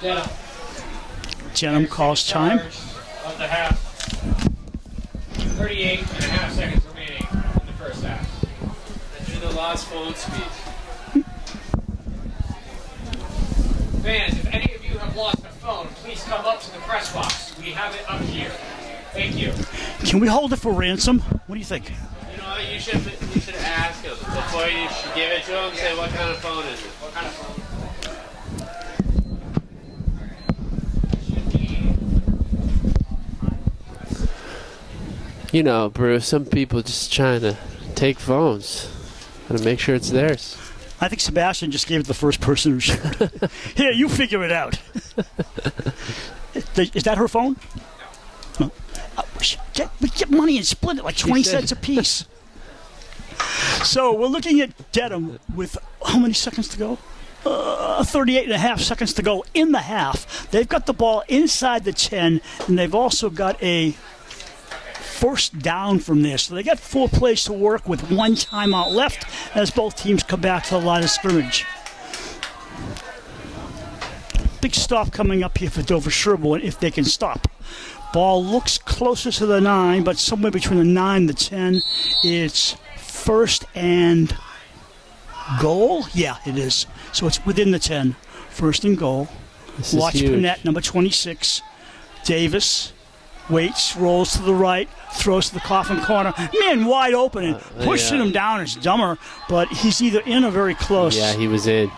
Dedham. Dedham calls time. Of the half. 38 and a half seconds remaining in the first half. Do the lost phone speech. Fans, if any of you have lost a phone, please come up to the press box. We have it up here. Thank you. Can we hold it for ransom? What do you think? You know, you should ask him before you give it to him. Say, what kind of phone is it? What kind of phone? You know, Bruce, some people just trying to take phones. Gotta make sure it's theirs. I think Sebastian just gave it the first person who should. Here, you figure it out. Is that her phone? No. Get money and split it like 20 cents a piece. So we're looking at Dedham with how many seconds to go? 38 and a half seconds to go in the half. They've got the ball inside the 10, and they've also got a first down from this. So they got 4 plays to work with 1 timeout left as both teams come back to the line of scrimmage. Big stop coming up here for Dover-Sherborn if they can stop. Ball looks closer to the 9, but somewhere between the 9 and the 10. It's first and goal? Yeah, it is. So it's within the 10. First and goal. Watch Panett, number 26. Davis waits, rolls to the right, throws to the coffin corner. Man, wide open, and pushing him down is dumber, but he's either in or very close. Yeah, he was in.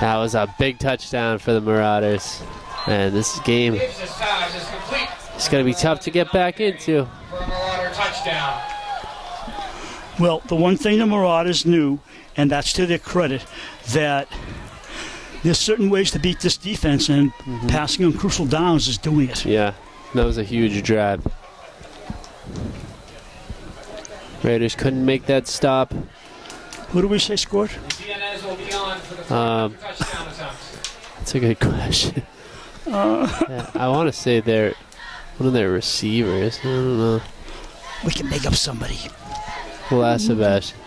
That was a big touchdown for the Marauders. And this game is going to be tough to get back into. For a Marauder touchdown. Well, the one thing the Marauders knew, and that's to their credit, that there's certain ways to beat this defense, and passing on crucial downs is doing it. Yeah, that was a huge drive. Raiders couldn't make that stop. Who do we say scored? players will be on for the touchdown attempts. That's a good question. Yeah, I want to say they're one of their receivers. I don't know. We can make up somebody. We'll ask Sebastian.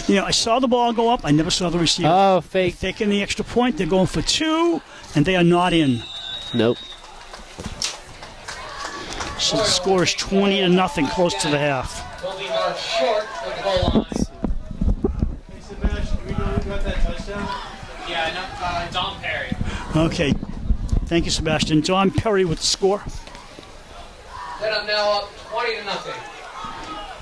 You know, I saw the ball go up. I never saw the receiver. Oh, fake. Taking the extra point. They're going for 2, and they are not in. Nope. So the score is 20-0, close to the half. Will be marked short of the goal line. Hey, Sebastian, do we know who got that touchdown? Yeah, Dom Perry. Okay. Thank you, Sebastian. John Perry with the score. Dedham now up 20-0.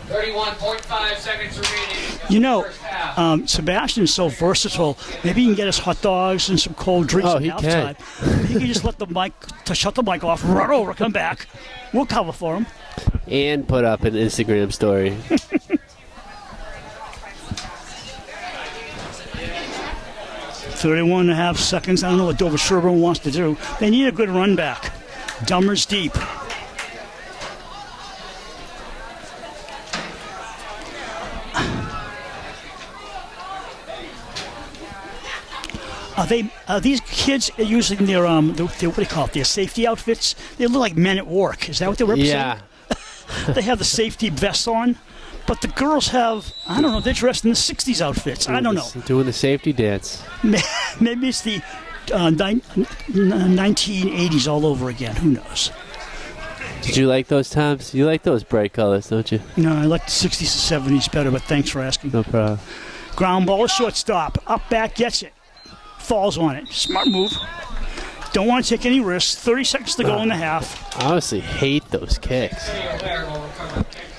31.5 seconds remaining. You know, First half. Sebastian is so versatile. Maybe he can get us hot dogs and some cold drinks Oh, at he halftime. He can just shut the mic off, run over, come back. We'll cover for him. And put up an Instagram story. 31.5 seconds. I don't know what Dover-Sherborn wants to do. They need a good run back. Dummer's deep. Are these kids using their what do you call it? Their safety outfits? They look like men at work. Is that what they're representing? Yeah. They have the safety vests on, but the girls have, I don't know, they're dressed in the 60s outfits. I don't know. Doing the safety dance. Maybe it's the 1980s all over again. Who knows? Did you like those times? You like those bright colors, don't you? No, I like the 60s and 70s better, but thanks for asking. No problem. Ground ball, shortstop. Up back, gets it. Falls on it. Smart move. Don't want to take any risks. 30 seconds to go in the half. I honestly hate those kicks.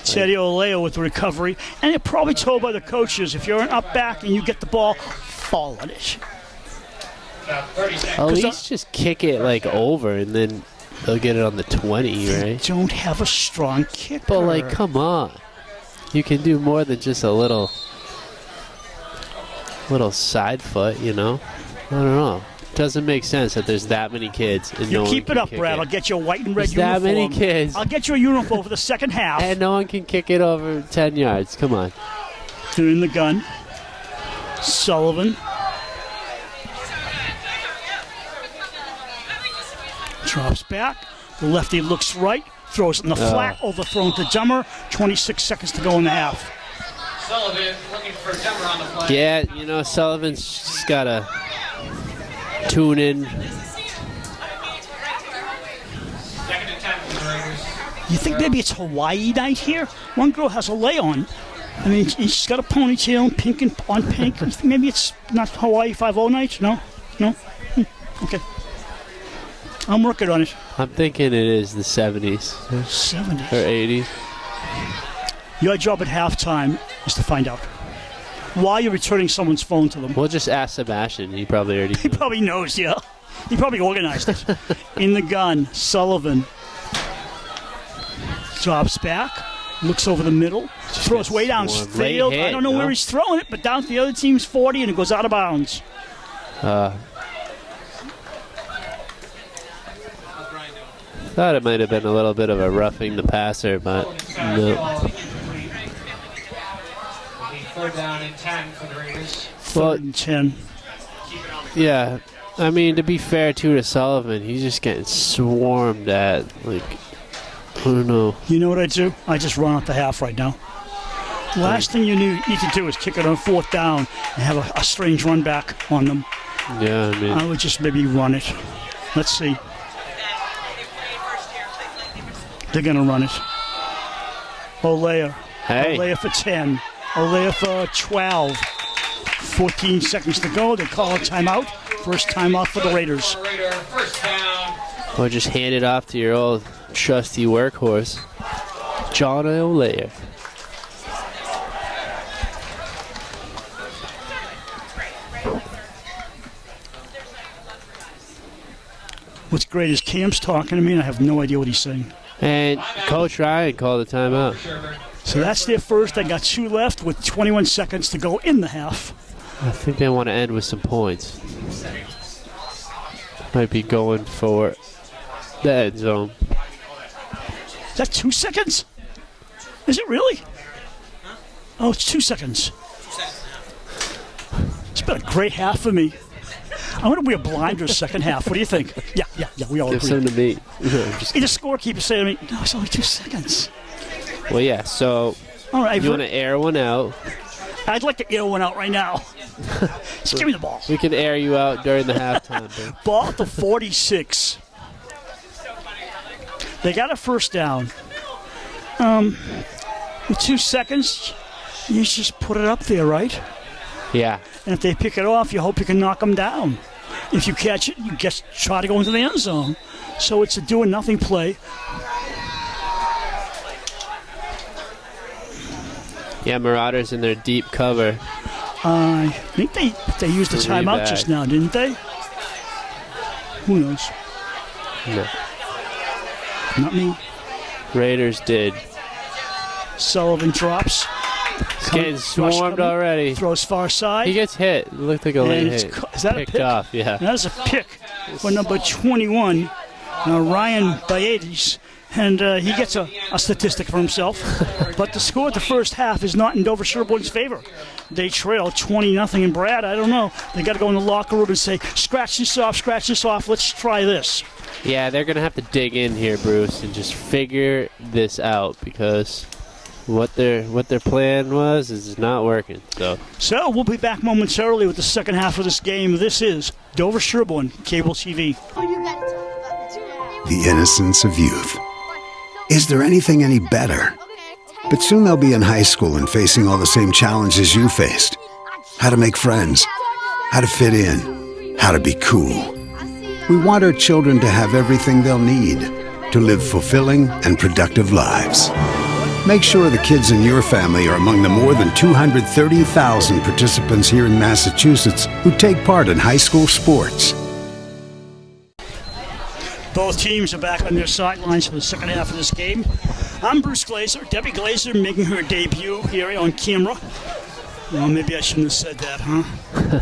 Teddy Oleo with the recovery. And they're probably told by the coaches, if you're an up back and you get the ball, fall on it. At least just kick it like over and then they'll get it on the 20, right? Don't have a strong kicker. But like, come on. You can do more than just a little side foot, you know? I don't know. Doesn't make sense that there's that many kids. And You keep it up, Brad. I'll get you a white and red There's uniform. that many kids. I'll get you a uniform for the second half. And no one can kick it over 10 yards. Come on. They're in the gun. Sullivan. Drops back. The lefty looks right. Throws it in the flat. Overthrown to Dummer. 26 seconds to go in the half. Sullivan looking for Denver on the play. Yeah, you know, Sullivan's just got to tune in. Second attempt for the Raiders. You think maybe it's Hawaii night here? One girl has a lay on. I mean, she's got a ponytail, pink and on pink. You think maybe it's not Hawaii 5-0 night? No? Okay. I'm working on it. I'm thinking it is the 70s 70s. or 80s. Your job at halftime is to find out why you're returning someone's phone to them. We'll just ask Sebastian. He probably already He knew. probably knows, yeah. He probably organized it. In the gun, Sullivan drops back, looks over the middle, throws way downfield. Late hit, I don't know where he's throwing it, but down to the other team's 40 and it goes out of bounds. Thought it might have been a little bit of a roughing the passer, but no. Third down and 10 for the Raiders. Well, 3rd and 10. yeah. I mean, to be fair to Sullivan, he's just getting swarmed at. Like, I don't know. You know what I do? I just run out the half right now. Last thing you need to do is kick it on 4th down and have a strange run back on them. Yeah, I mean, I would just maybe run it. Let's see. They're going to run it. Olea. hey. Olea for 10. Olea for 12. 14 seconds to go. They call a timeout. First timeout for the Raiders. Raider, first down. Or just hand it off to your old trusty workhorse, John O'Lear. What's great is Cam's talking to me, and I have no idea what he's saying. And Coach Ryan called the timeout. So that's their first. They got 2 left with 21 seconds to go in the half. I think they want to end with some points. Might be going for the end zone. Is that 2 seconds? Is it really? Oh, it's 2 seconds. been a great half for me. I'm going to wear blinders second half. What do you think? Yeah, we all Give agree. some to me. Just, Hey, the scorekeeper saying to me, no, it's only 2 seconds. well, yeah, so All right, you want to air one out. I'd like to air one out right now. Just give me the ball. We can air you out during the halftime. Bro. Ball at the 46. They got a first down. With 2 seconds, you just put it up there, right? Yeah. And if they pick it off, you hope you can knock them down. If you catch it, you just try to go into the end zone. So it's a do-or-nothing play. Yeah, Marauders in their deep cover. I think they used a Three timeout back. just now, didn't they? Who knows? No. Not me. Raiders did. Sullivan drops. He's getting Rush swarmed coming. already. Throws far side. He gets hit. It looked like a late And it's hit. is that a Picked pick? off, yeah. That is a pick for number 21, Ryan Baedes. And he gets a statistic for himself. But the score at the first half is not in Dover-Sherborn's favor. They trail 20-0. And Brad, I don't know. They got to go in the locker room and say, scratch this off, let's try this. Yeah, they're going to have to dig in here, Bruce, and just figure this out because what their plan was is not working. So we'll be back momentarily with the second half of this game. This is Dover-Sherborn Cable TV. The innocence of youth. Is there anything any better? But soon they'll be in high school and facing all the same challenges you faced. How to make friends, how to fit in, how to be cool. We want our children to have everything they'll need to live fulfilling and productive lives. Make sure the kids in your family are among the more than 230,000 participants here in Massachusetts who take part in high school sports. Both teams are back on their sidelines for the second half of this game. I'm Bruce Glazer. Debbie Glazer making her debut here on camera. Well, maybe I shouldn't have said that, huh?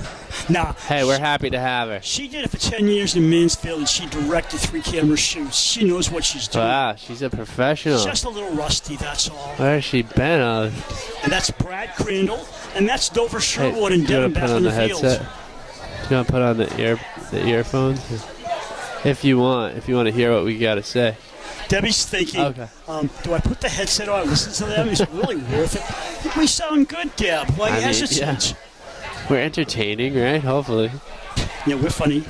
Nah. Hey, we're happy to have her. She did it for 10 years in Mansfield, and she directed 3 camera shoots. She knows what she's doing. Wow, she's a professional. Just a little rusty, that's all. Where's she been? And that's Brad Crandall, and that's Dover-Sherborn and do you Dedham want to back put on on the the field. headset? Do you want to put on the earphones? If you want to hear what we got to say. Debbie's thinking, Okay. do I put the headset on and listen to them? Is it really worth it? We sound good, Deb. Why I mean, hesitate? We're entertaining, right? Hopefully. Yeah, we're funny.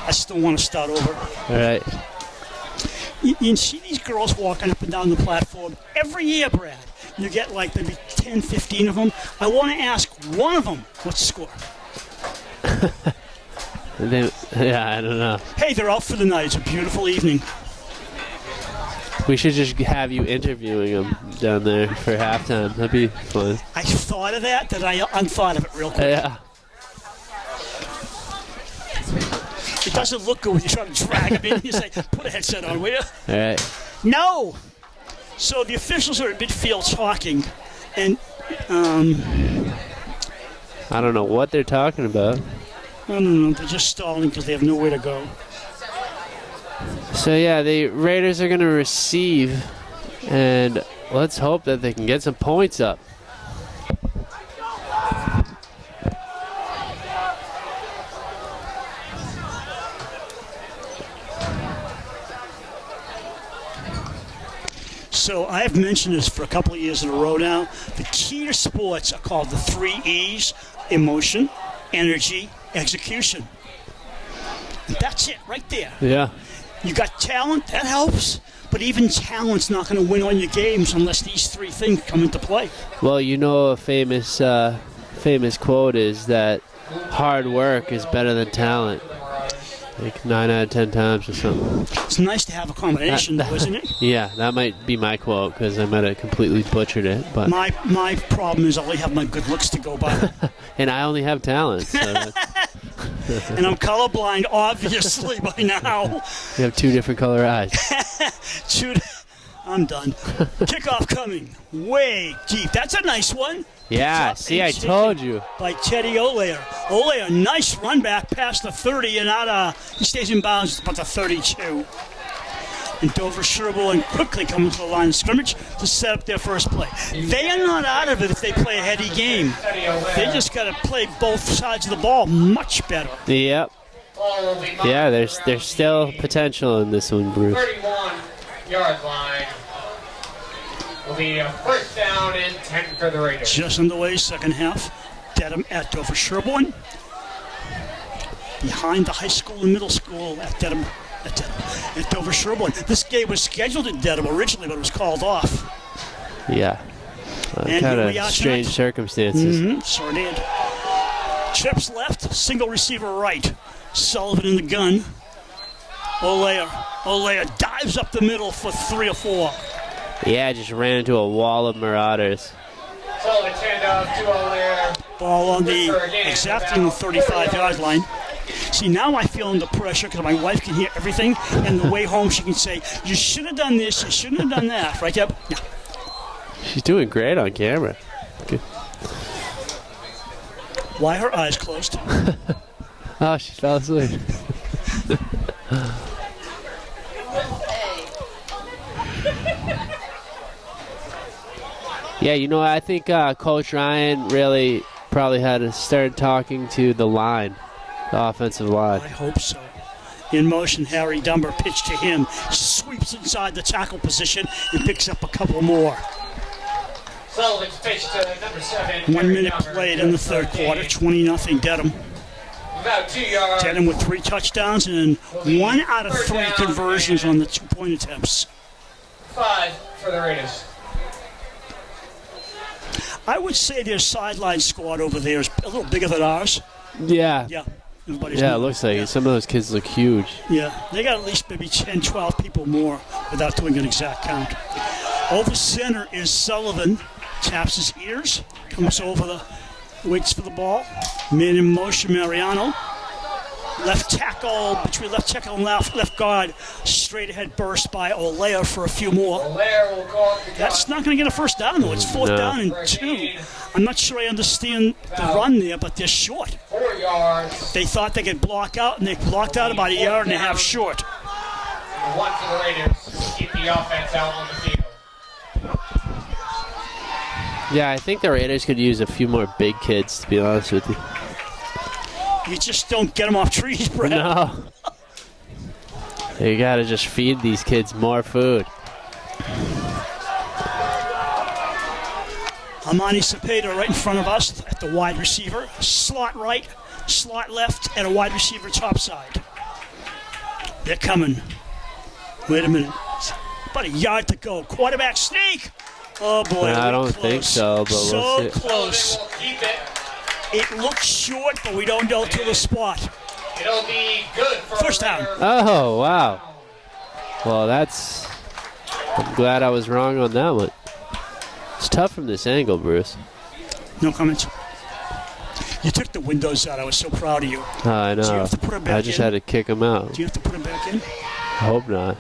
I still want to start over. All right. You see these girls walking up and down the platform every year, Brad. You get like maybe 10, 15 of them. I want to ask one of them, what's the score? Yeah, I don't know. Hey, they're out for the night. It's a beautiful evening. We should just have you interviewing them down there for halftime. That'd be fun. I thought of that, then I unthought of it real quick. Yeah. It doesn't look good when you try to drag them in. You say, put a headset on, will you? All right. No! So the officials are at midfield talking, and I don't know what they're talking about. I don't know, they're just stalling because they have nowhere to go. So yeah, the Raiders are going to receive, and let's hope that they can get some points up. So I've mentioned this for a couple of years in a row now. The key to sports are called the 3 E's: emotion, energy, execution. And that's it right there. Yeah. You got talent, that helps. But even talent's not going to win on your games unless these 3 things come into play. Well, you know, a famous quote is that hard work is better than talent. Like 9 out of 10 times or something. It's nice to have a combination, though, isn't it? Yeah, that might be my quote because I might have completely butchered it. But My problem is I only have my good looks to go by. and I only have talent. So And I'm colorblind, obviously, by now. we have 2 different color eyes. Shoot, I'm done. Kickoff coming way deep. That's a nice one. Yeah, It's up see, and I told you. by Teddy Olayer. Olayer, nice run back past the 30 and out. He stays in bounds about the 32. And Dover-Sherborn quickly coming to the line of scrimmage to set up their first play. They are not out of it if they play a heady game. They just got to play both sides of the ball much better. Yep. Yeah, there's still potential in this one, Bruce. 31-yard line. Will be a first down and 10 for the Raiders. Just underway, second half. Dedham at Dover-Sherborn. Behind the high school and middle school at Dedham. At Dover-Sherborn. This game was scheduled at Dedham originally, but it was called off. Yeah. And Kind here we of are strange tonight. circumstances. Sure did. Trips left, single receiver right. Sullivan in the gun. Olea dives up the middle for 3 or 4. Yeah, just ran into a wall of Marauders. Sullivan handoff to O'Leary. Ball on the exactly on the 35-yard line. See, now I feel under pressure because my wife can hear everything, and the way home she can say, you should have done this, you shouldn't have done that. Right, Deb? Yeah. She's doing great on camera. Good. Why her eyes closed? Oh, she fell asleep. Yeah, you know, I think Coach Ryan really probably had to start talking to the line, the offensive line. I hope so. In motion, Harry Dumber pitch to him, sweeps inside the tackle position and picks up a couple more. Sullivan's pitch to number 7. 1 minute played in the third quarter, 20-0 Dedham. About 2 yards. Dedham with 3 touchdowns and 1 out of 3 conversions on the 2-point attempts. 5 for the Raiders. I would say their sideline squad over there is a little bigger than ours. Yeah. Yeah. Everybody's Yeah, it moving. looks like it. Some of those kids look huge. Yeah, they got at least maybe 10, 12 people more without doing an exact count. Over center is Sullivan. Taps his ears. Comes over waits for the ball. Man in motion, Mariano. Left tackle, between left tackle and left guard. Straight ahead burst by Olea for a few more. O'Leary will call it. That's not going to get a first down, though. It's fourth No. down and 2. I'm not sure I understand the run there, but they're short. 4 yards. They thought they could block out, and they blocked out about a yard and a half short. 1 for the Raiders. Keep the offense out on the field. Yeah, I think the Raiders could use a few more big kids, to be honest with you. You just don't get them off trees, Brad. No. You got to just feed these kids more food. Amani Cepeda right in front of us at the wide receiver. Slot right, slot left, and a wide receiver top side. They're coming. Wait a minute. About a yard to go. Quarterback sneak. Oh, boy. I don't close. think so, but so we'll see. close. Sullivan will keep it. It looks short, but we don't know to the spot. It'll be good for First the down. Raiders. Oh, wow. Well, I'm glad I was wrong on that one. It's tough from this angle, Bruce. No comments. You took the windows out. I was so proud of you. I know. So you have to put it back I just in? had to kick him out. Do you have to put them back in? I hope not.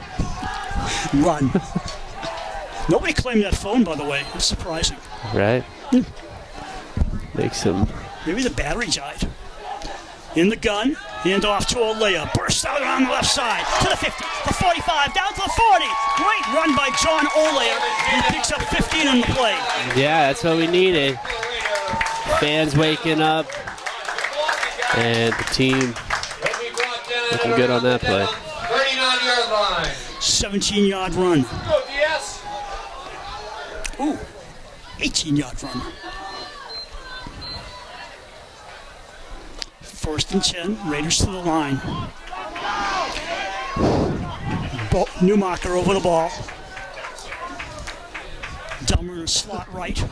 Run. Nobody claimed that phone, by the way. It's surprising. Right? Makes him. Maybe the battery died. In the gun, hand off to Olea. Bursts out on the left side to the 50, the 45, down to the 40. Great run by John Olea. He picks up 15 on the play. Yeah, that's what we needed. Fans waking up, and the team He'll be brought down looking good on that play. 39-yard line. 17-yard run. Go, DS. Ooh, 18-yard run. First and 10, Raiders to the line. Newmarker over the ball. Dummer in a slot right.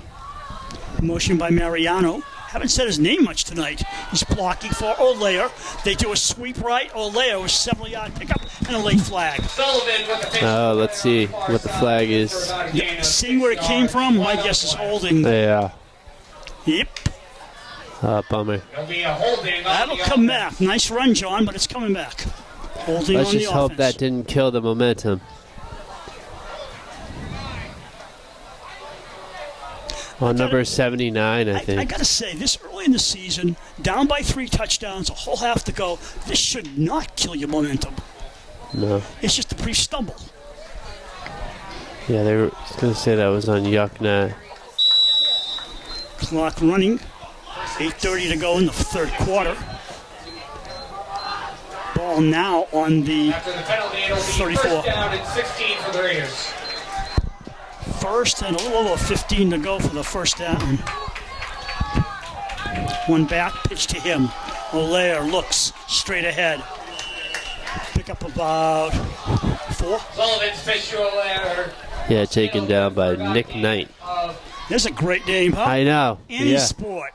Motion by Mariano. Haven't said his name much tonight. He's blocking for Olea. They do a sweep right. Olea with 7-yard pickup and a late flag. Sullivan with the pitch. Let's see what the flag is. Seeing where it came from, my guess is holding. Yeah. Yep. Bummer. It'll be a holding on That'll the come offense. back. Nice run, John, but it's coming back. Holding Let's on the just hope offense. that didn't kill the momentum. On number 79, I I think. got to say, this early in the season, down by 3 touchdowns, a whole half to go, this should not kill your momentum. No. It's just a brief stumble. Yeah, they were going to say that was on Yucknet. Clock running. 8:30 to go in the third quarter. Ball now on the After the penalty, it'll be 34. first down and 16 for the Raiders. First and a little over 15 to go for the first down. One back, pitch to him. Olaire looks straight ahead. Pick up about 4. Sullivan's pitch to Olaire. Yeah, taken down by Nick Knight. There's a great name, huh? I know. Any Yeah. sport.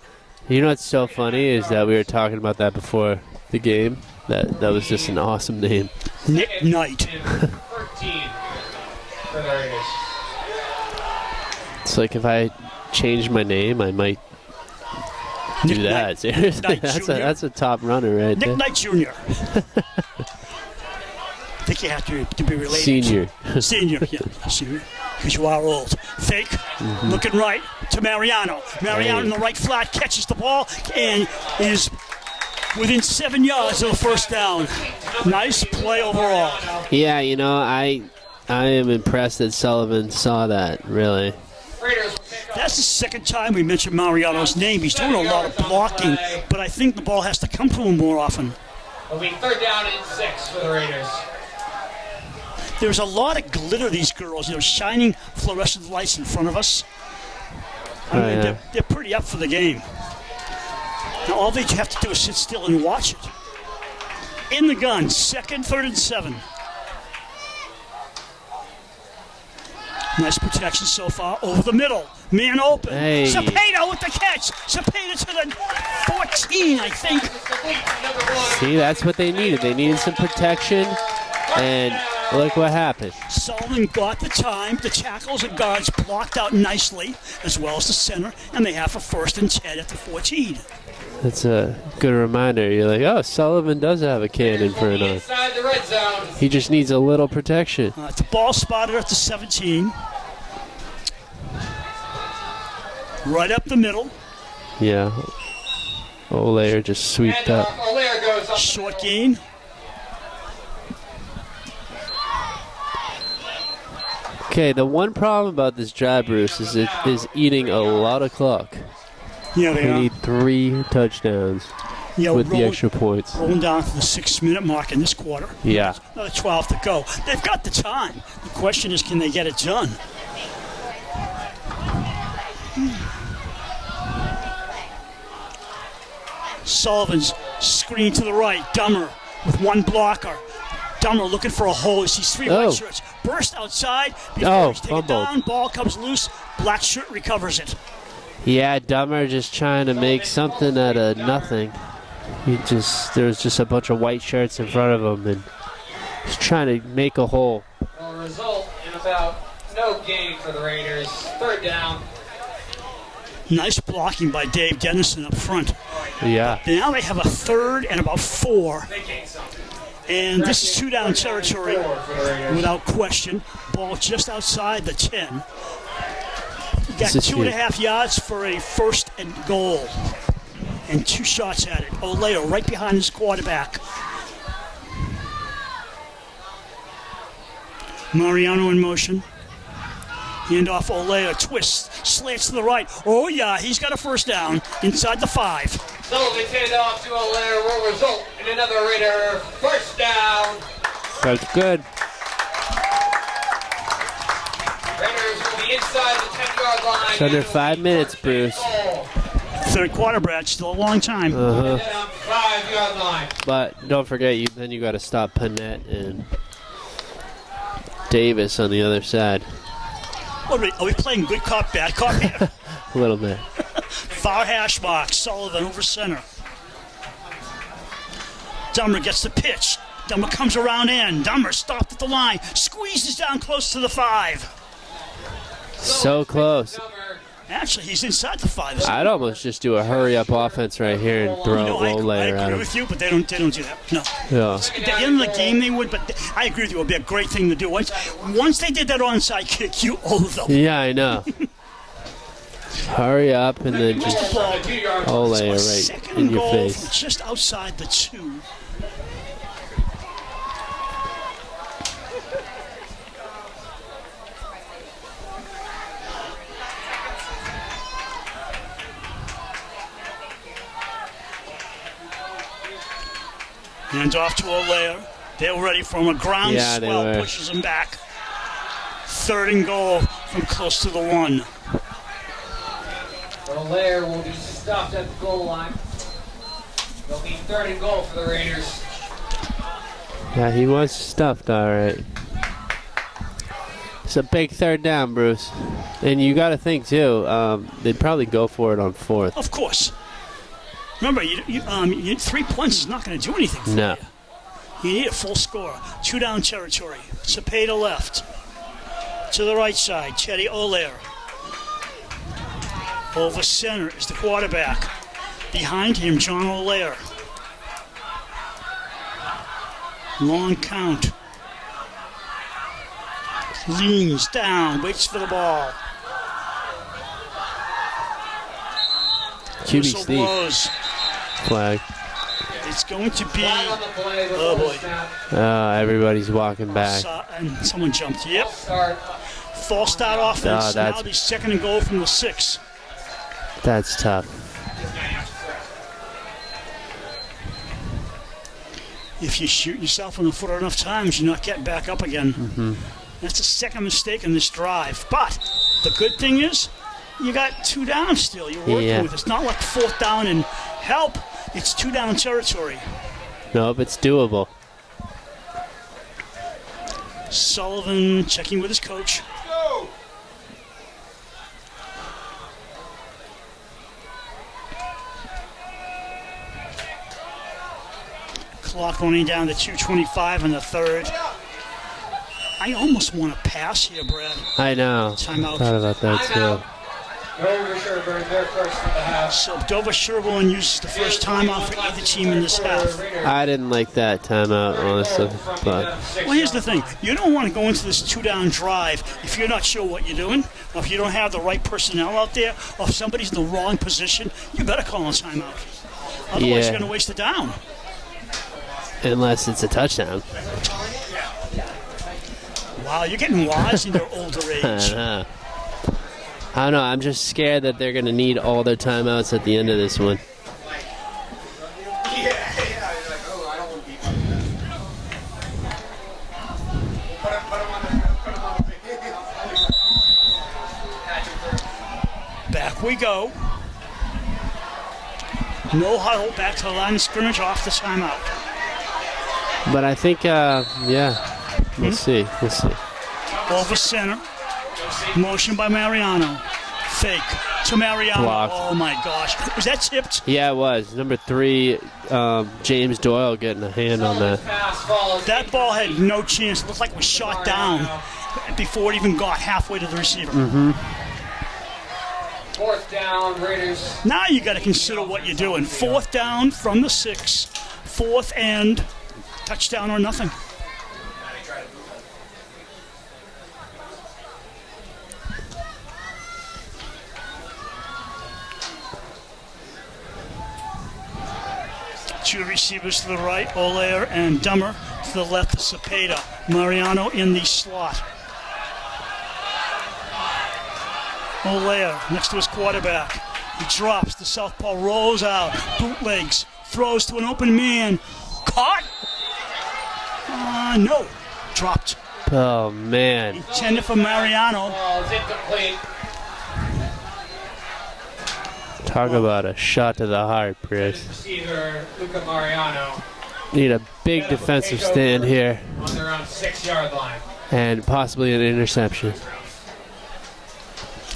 You know what's so funny is that we were talking about that before the game. That was just an awesome name. Nick Knight. And 13 for the Raiders. It's like if I changed my name, I might do Nick that. Knight. Seriously, Knight that's Jr. a top runner right Nick there. Knight Jr. I think you have to be related. Senior. Senior, yeah. Senior. Because you are old. Fake. Looking right to Mariano. Mariano Hey. in the right flat catches the ball and is within 7 yards of the first down. Nice play overall. Yeah, you know, I am impressed that Sullivan saw that, really. Raiders will pick up That's the second time we mentioned Mariano's name. He's doing a lot of blocking, but I think the ball has to come to him more often. it'll be third down and 6 for the Raiders. There's a lot of glitter, these girls, shining fluorescent lights in front of us. I mean, yeah. they're pretty up for the game. Now, all they have to do is sit still and watch it. In the gun, second, third, and 7. Nice protection so far. Over the middle. Man open. Hey. Cepeda with the catch. Cepeda to the 14, I think. See, that's what they needed. They needed some protection, and look what happened. Sullivan got the time. The tackles and guards blocked out nicely, as well as the center, and they have a first and 10 at the 14. That's a good reminder. You're like, oh, Sullivan does have a cannon for an arm. Inside the red zone. He just needs a little protection. The ball spotted at the 17. Right up the middle. Yeah. Olaire just sweeped up. Olaire goes up. Short gain. Okay, the one problem about this drive, Bruce, is it is eating a lot of clock. Yeah, they We are. need 3 touchdowns Yeah, with the rolling- extra points. Rolling down to the 6-minute mark in this quarter. Yeah. Another 12 to go. They've got the time. The question is, can they get it done? Sullivan's screen to the right. Dummer with one blocker. Dummer looking for a hole. He sees 3 Oh. white shirts. Burst outside. Before Oh, he's taken fumbled. down. Ball comes loose. Black shirt recovers it. Yeah, Dummer just trying to make something out of nothing. There was just a bunch of white shirts in front of him, and he's trying to make a hole. Will result in about no gain for the Raiders. Third down. Nice blocking by Dave Dennison up front. Yeah. Now they have a third and about 4. They gain something. And this is 2-down territory For the Raiders. without question. Ball just outside the 10. You got This is 2.5 yards for a first and goal. And 2 shots at it. Olaire right behind his quarterback. Mariano in motion. Hand off Olaire. Twist. Slants to the right. Oh, yeah. He's got a first down inside the 5. Sullivan's handoff to Olaire will result in another Raider first down. That's good. Raiders will be inside the 10-yard line. It's under 5 minutes, Bruce. Third quarter, Brad. Still a long time. Uh-huh. 5-yard line. But don't forget, then you got to stop Panette and Davis on the other side. Are we playing good cop, bad cop here? A little bit. Far hash mark. Sullivan over center. Dummer gets the pitch. Dummer comes around in. Dummer stopped at the line. Squeezes down close to the 5. So close. Actually, he's inside the 5. I'd almost just do a hurry-up offense right here and throw I Olaire at agree him. with you, but they don't do that. No. Yeah. At the end of the game, they would, but I agree with you. It would be a great thing to do. Once they did that onside kick, you owe them. Yeah, I know. Hurry up and then just Olaire right Second in and your goal face. from just outside the 2. Hands off to Olaire. They're ready from a ground Yeah, they swell, were. pushes him back. 3rd and goal from close to the 1. Olaire will be stopped at the goal line. It'll be 3rd and goal for the Raiders. Yeah, he was stuffed, all right. It's a big 3rd down, Bruce. And you got to think, too, they'd probably go for it on 4th. Of course. Remember, 3 points is not going to do anything for No. you. You need a full score. 2 down territory. Cepeda left. To the right side, Chetty Olaire. Over center is the quarterback. Behind him, John Olaire. Long count. Leans down, waits for the ball. QB Whistle sneak blows. flag. It's going to be. Flag on the play before Oh the boy. snap. Everybody's walking back. And someone jumped. Yep. Start. False start offense. that's- Now it'll be 2nd and goal from the 6. That's tough. If you shoot yourself in the foot enough times, you're not getting back up again. Mm-hmm. That's the 2nd mistake in this drive. But the good thing is, you got 2 down still. You're working Yeah. with. It's not like 4th down and help. It's 2 down territory. Nope, it's doable. Sullivan checking with his coach. Clock running down to 2:25 in the 3rd. I almost want to pass here, Brad. I know. Timeout. Thought about that, too. Dover-Sherborn, they're first in the half. So Dover-Sherborn uses the first timeout for either team in this half. I didn't like that timeout, honestly. But Well, here's the thing. You don't want to go into this 2-down drive if you're not sure what you're doing, or if you don't have the right personnel out there, or if somebody's in the wrong position, you better call a timeout. Otherwise, Yeah. you're going to waste a down. unless it's a touchdown. Wow, you're getting wise in your older I age. know. I don't know. I'm just scared that they're going to need all their timeouts at the end of this one. Back we go. No huddle, back to the line of scrimmage, off the timeout. But I think, we'll see. We'll see. Over center. Motion by Mariano. Fake to Mariano. Blocked. Oh my gosh. Was that tipped? Yeah, it was. Number 3, James Doyle getting a hand on that. Pass follows. That ball had no chance. It looked like it was shot down before it even got halfway to the receiver. 4th down, Raiders. Now you got to consider what you're doing. 4th down from the 6. 4th and touchdown or nothing. Two receivers to the right, Olaire and Dummer. To the left, Cepeda. Mariano in the slot. Olaire next to his quarterback. He drops. The southpaw rolls out. Bootlegs. Throws to an open man. Caught? No. Dropped. Oh, man. Intended for Mariano. Ball is incomplete. Talk about a shot to the heart, Chris. Receiver Luca Mariano Need a big defensive stand here on their own 6-yard line. and possibly an interception.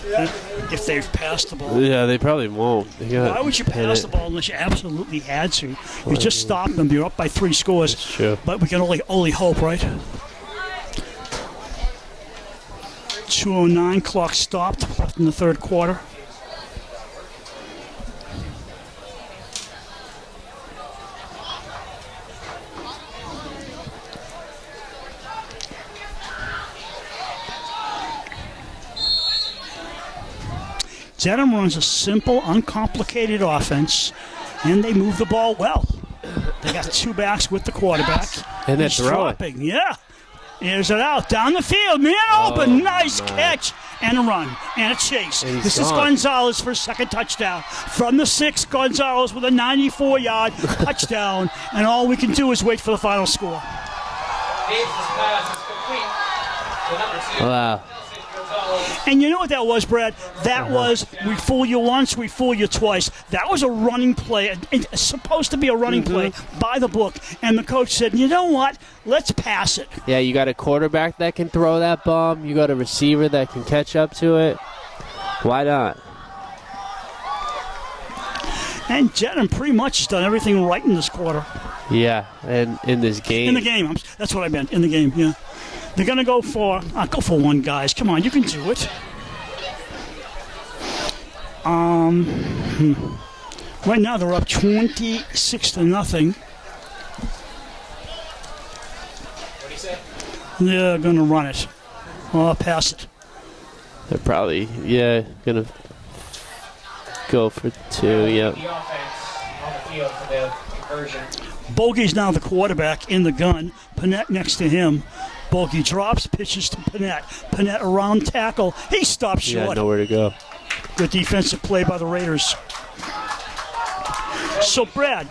If they've passed the ball. Yeah, they probably won't. They got Why would you pin pass it. the ball unless you absolutely had to? You just stop them. You're up by 3 scores. That's true. But we can only hope, right? 2:09, clock stopped, left in the 3rd quarter. Dedham runs a simple, uncomplicated offense, and they move the ball well. They got 2 backs with the quarterback. And they're He's throwing. dropping, yeah. Here's it out, down the field, man open, nice catch. and a run and a chase. And he's This is gone. Gonzalez for a second touchdown. From the 6, Gonzalez with a 94-yard touchdown, and all we can do is wait for the final score. Davis' pass is complete to number 2. Wow. And you know what that was, Brad? That was, we fool you once, we fool you twice. That was a running play. It's supposed to be a running play by the book. And the coach said, you know what? Let's pass it. Yeah, you got a quarterback that can throw that bomb. You got a receiver that can catch up to it. Why not? And Dedham pretty much has done everything right in this quarter. Yeah, and in this game. In the game. That's what I meant. In the game, yeah. They're going to go for one, guys. Come on, you can do it. Right now they're up 26-0. What do you say? They're going to run it. Or pass it. They're probably, going to go for 2, yep. The offense on the field for the conversion. Bogey's now the quarterback in the gun. Panett next to him. Bogey drops, pitches to Panett. Panett around tackle. He stops Yeah, short. nowhere to go. Good defensive play by the Raiders. So, Brad,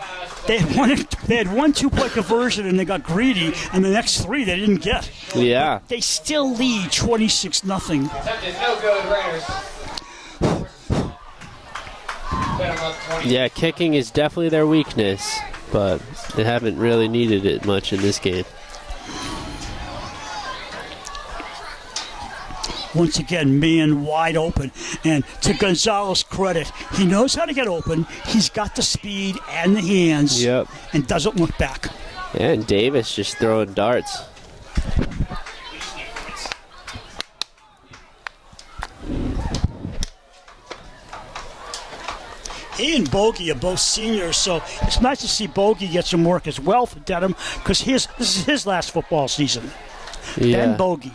they had one two-point conversion and they got greedy, and the next 3 they didn't get. Yeah. But they still lead 26-0. Attempt is no good, Raiders. Dedham up 20. Yeah, kicking is definitely their weakness, but they haven't really needed it much in this game. Once again, man wide open. And to Gonzalez's credit, he knows how to get open. He's got the speed and the hands. Yep. And doesn't look back. Yeah, and Davis just throwing darts. He and Bogey are both seniors, so it's nice to see Bogey get some work as well for Dedham, because this is his last football season. Yeah. Ben Bogey.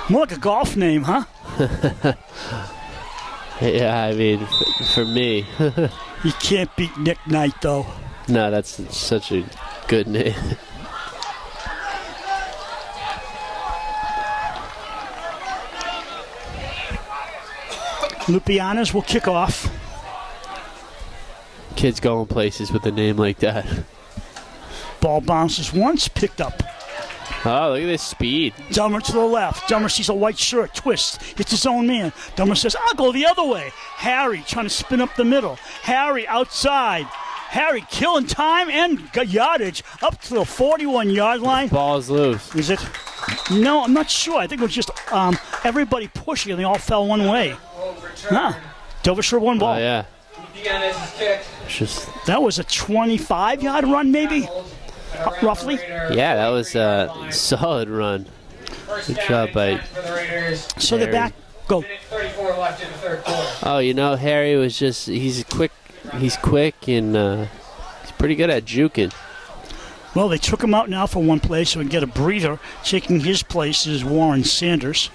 More like a golf name, huh? Yeah, I mean, for me. You can't beat Nick Knight, though. No, that's such a good name. Lupianas will kick off. Kids going places with a name like that. Ball bounces once, picked up. Oh, look at this speed. Dummer to the left. Dummer sees a white shirt, twist. It's his own man. Dummer says, I'll go the other way. Harry trying to spin up the middle. Harry outside. Harry killing time and got yardage up to the 41-yard line. Ball's loose. Is it? No, I'm not sure. I think it was just everybody pushing and they all fell one way. Will return. Dover-Sherborn ball. Oh, yeah. Deanna's kick. It's just, That was a 25-yard run, maybe, roughly. yeah, that was a solid run. First Good down job and by 10 for the Raiders. So they're back. Go. Minute 34 left in the third quarter. Oh, you know, Harry was just, he's quick and he's pretty good at juking. Well, they took him out now for one play so we can get a breather. Taking his place is Warren Sanders.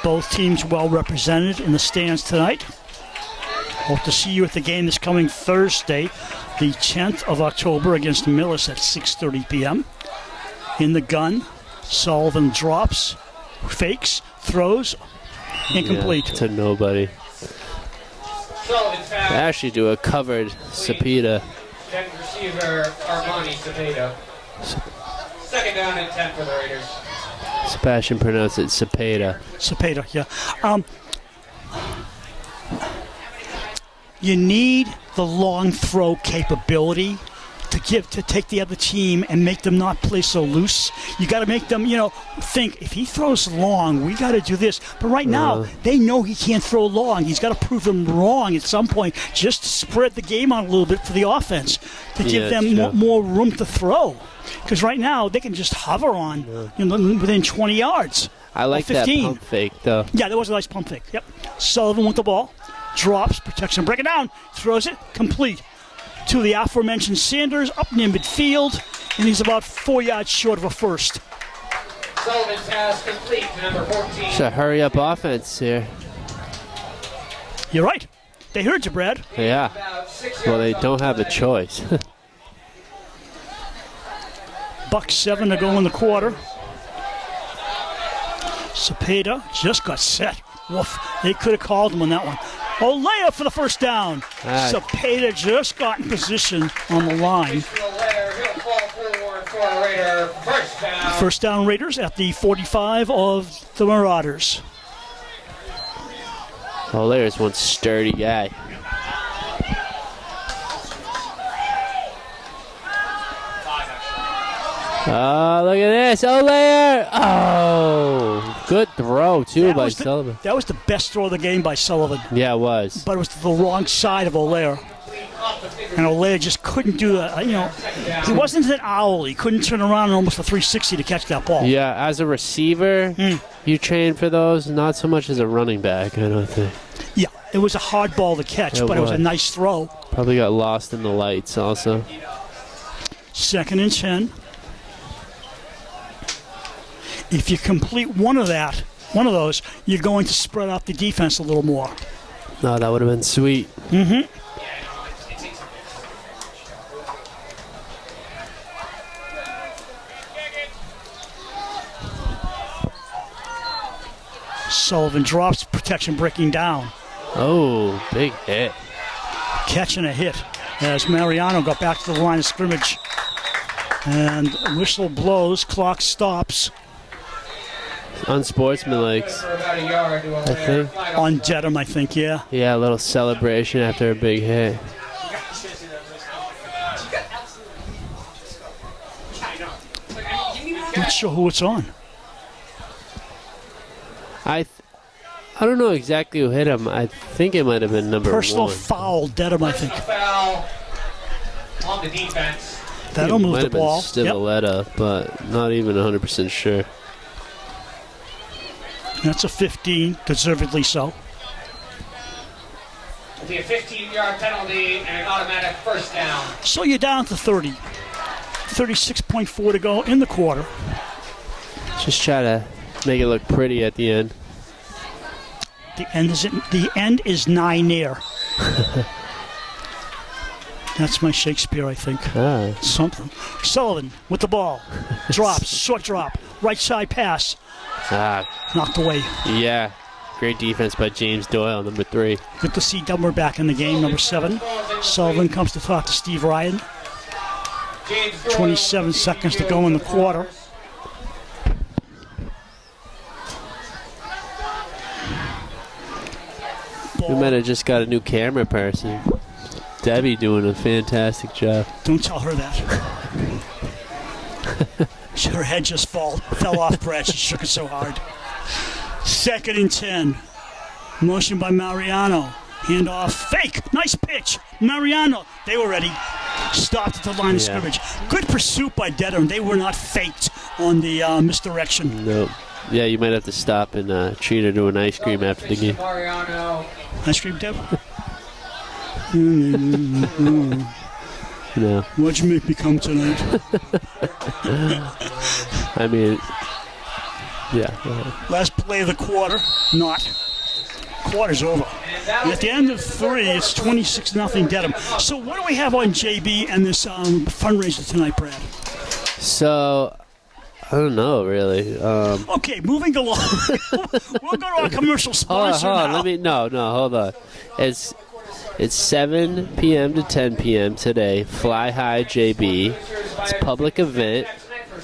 Both teams well represented in the stands tonight. Hope to see you at the game this coming Thursday, the 10th of October, against Millis at 6:30 p.m. In the gun, Sullivan drops, fakes, throws, incomplete. Yeah, to nobody. Sullivan's They pass. actually do a covered Sapita. Then receiver Armani Cepeda. Second down and 10 for the Raiders. Sebastian pronounced it Cepeda. Cepeda, yeah. You need the long throw capability to take the other team and make them not play so loose. You got to make them, think if he throws long, we got to do this. But right now, they know he can't throw long. He's got to prove them wrong at some point, just to spread the game out a little bit for the offense to give them more room to throw. Because right now they can just hover on within 20 yards. I like that 15. pump fake, though. Yeah, that was a nice pump fake. Yep. Sullivan with the ball. Drops, protection, break it down, throws it, complete to the aforementioned Sanders up near midfield, and he's about 4 yards short of a first. Sullivan's pass complete to number 14. It's a hurry-up offense here. You're right. They heard you, Brad. Yeah. About 6 Well, they yards don't off have the a choice. 1:07 to go in the quarter. Cepeda just got set. Woof. They could have called him on that one. Olea for the first down. Cepeda just got in position on the line. First down Raiders at the 45 of the Marauders. Olair's one sturdy guy. Oh, look at this. Olair! Oh, good throw, too, by Sullivan. That was the best throw of the game by Sullivan. Yeah, it was. But it was to the wrong side of Olair. And Olair just couldn't do that. He wasn't an owl. He couldn't turn around in almost a 360 to catch that ball. Yeah, as a receiver, you train for those, not so much as a running back, I don't think. Yeah, it was a hard ball to catch, but it was a nice throw. Probably got lost in the lights also. 2nd and 10. If you complete one of those, you're going to spread out the defense a little more. No, that would have been sweet. Mm-hmm. Sullivan drops, protection breaking down. Oh, big hit. Catching a hit as Mariano got back to the line of scrimmage. And whistle blows, clock stops. Unsportsmanlike, I think. On Dedham, I think, yeah. Yeah, a little celebration after a big hit. Not sure who it's on. I don't know exactly who hit him. I think it might have been number Personal 1. foul, Dedham, I think. Foul on the defense. That'll move the ball. Might have been Stivaleta, but not even 100% sure. That's a 15, deservedly so. It'll be a 15-yard penalty and an automatic first down. So you're down to 30. 36.4 to go in the quarter. Just try to make it look pretty at the end. The end is nigh near. That's my Shakespeare, I think. Something. Sullivan with the ball. Drops, short drop. Right side pass. Knocked away. Yeah. Great defense by James Doyle, number 3. Good to see Dummer back in the game, number 7. Sullivan comes to talk to Steve Ryan. 27 seconds to go in the quarter. We might have just got a new camera person. Debbie doing a fantastic job. Don't tell her that. Her head just fell off Brad. She shook it so hard. 2nd and 10. Motion by Mariano. Handoff. Fake. Nice pitch. Mariano. They were ready. Stopped at the line of scrimmage. Good pursuit by Dedham. They were not faked on the misdirection. Nope. Yeah, you might have to stop and treat her to an ice cream after the game. Ice cream, Deb? No. What'd you make me come tonight? I mean, yeah. Last play of the quarter. Not. Quarter's over. And at the end of 3, it's 26-0 Dedham. So what do we have on JB and this fundraiser tonight, Brad? So, I don't know, really. Okay, moving along. We'll go to our commercial sponsor now. Hold on. It's 7 p.m. to 10 p.m. today. Fly High JB. It's a public event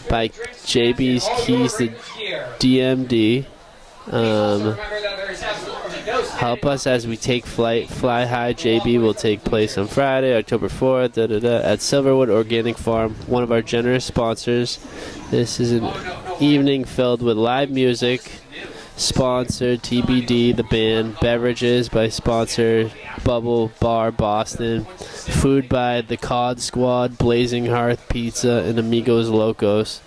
by JB's Keys to DMD. Help us as we take flight. Fly High JB will take place on Friday, October 4th, at Silverwood Organic Farm, one of our generous sponsors. This is an evening filled with live music, sponsored TBD, the band, beverages by sponsor Bubble Bar Boston, food by the Cod Squad, Blazing Hearth Pizza, and Amigos Locos.